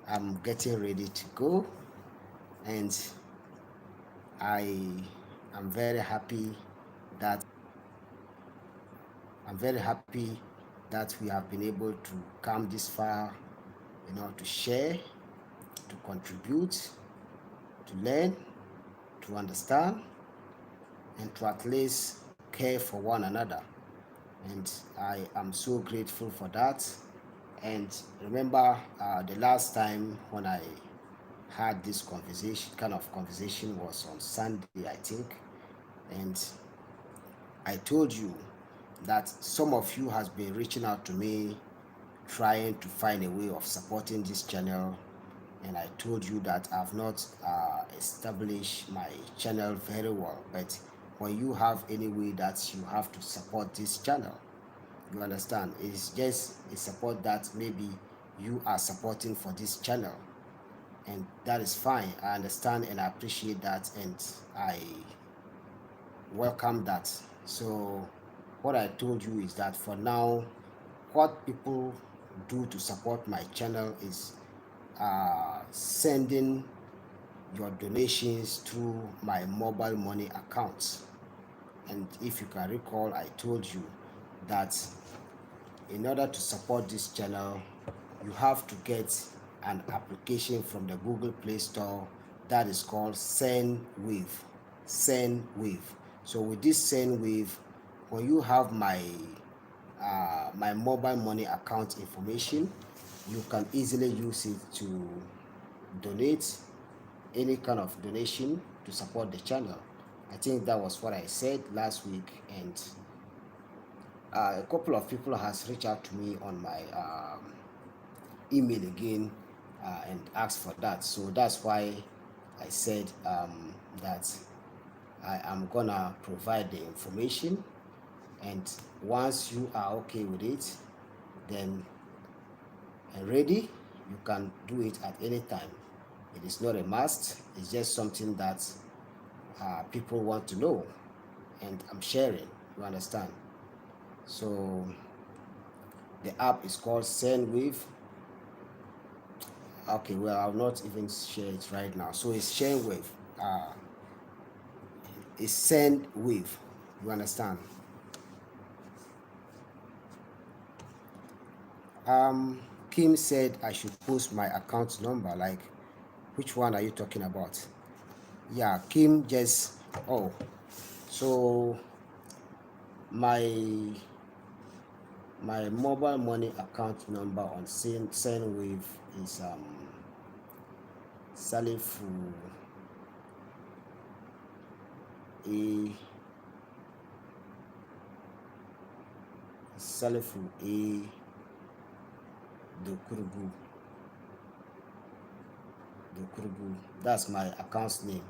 I'm getting ready to go, and I am very happy that we have been able to come this far, to share, to contribute, to learn, to understand, and to at least care for one another. And I am so grateful for that. And remember, the last time when I had this kind of conversation was on Sunday, I think, and I told you that some of you has been reaching out to me trying to find a way of supporting this channel, and I told you that I've not established my channel very well. But when you have any way that you have to support this channel, you understand, it's just a support that maybe you are supporting for this channel, and that is fine. I understand and I appreciate that, and I welcome that. So what I told you is that for now, what people do to support my channel is sending your donations through my mobile money account. And if you can recall, I told you that in order to support this channel, you have to get an application from the Google Play Store that is called SendWave. SendWave. So with this SendWave, when you have my my mobile money account information. You can easily use it to donate any kind of donation to support the channel. I think that was what I said last week, and a couple of people has reached out to me on my email again and asked for that. So that's why I said that I am gonna provide the information, and once you are okay with it, then ready, you can do it at any time. It is not a must. It's just something that people want to know, and I'm sharing. You understand? So the app is called SendWave. Okay, well, I'll not even share it right now. So it's SendWave. It's SendWave. You understand? Kim said I should post my account number. Like, which one are you talking about? Yeah, Kim just, oh, so my mobile money account number on SendWave is Salifu A Dokurugu. That's my account's name.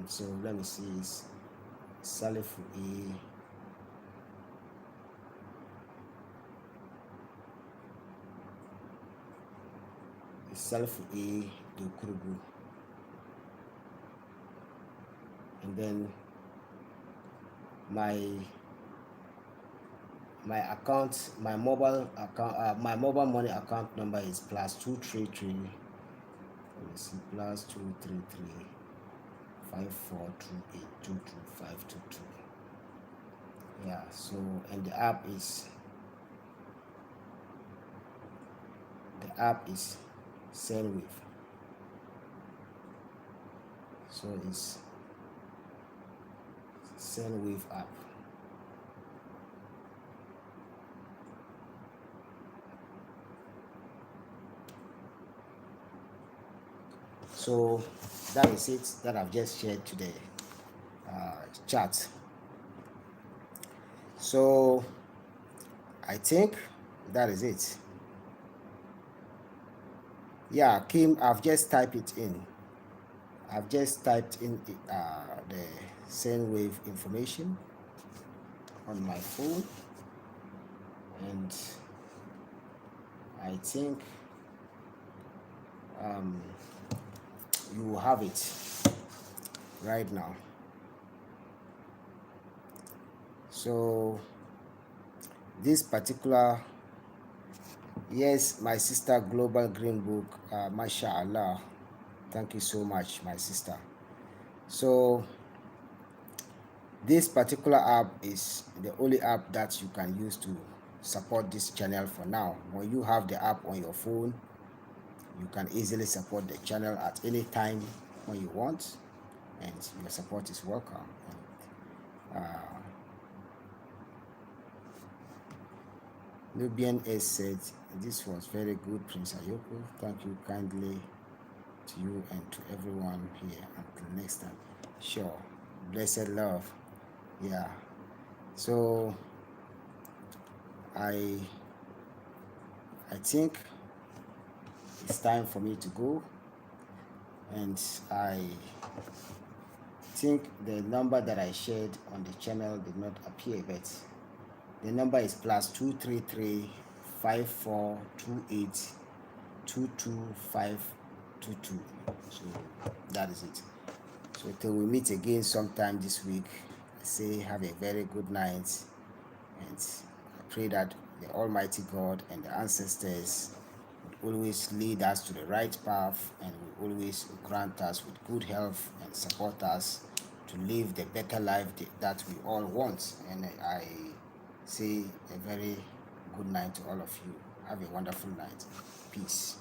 So let me see, it's Salifu A. Salifu A Dokurugu. And then my account, my mobile account, my mobile money account number is +233. Let me see, +233 5428222522. Yeah. So, and the app is SendWave. So it's SendWave app. So that is it that I've just shared to the chat. So I think that is it. Yeah, Kim, I've just typed it in. I've just typed in the SendWave information on my phone, and I think you will have it right now. So this particular, yes, my sister, Global Green Book, mashallah, thank you so much, my sister. So this particular app is the only app that you can use to support this channel for now. When you have the app on your phone, you can easily support the channel at any time when you want, and your support is welcome. Nubian S said, this was very good, Prince Ayoko. Thank you kindly to you and to everyone here. Until next time. Sure. Blessed love. Yeah. So I think it's time for me to go, and I think the number that I shared on the channel did not appear, but the number is +233 5428222522. So that is it. So till we meet again sometime this week, I say have a very good night, and I pray that the Almighty God and the ancestors would always lead us to the right path, and will always grant us with good health and support us to live the better life that we all want. And I say a very good night to all of you. Have a wonderful night. Peace.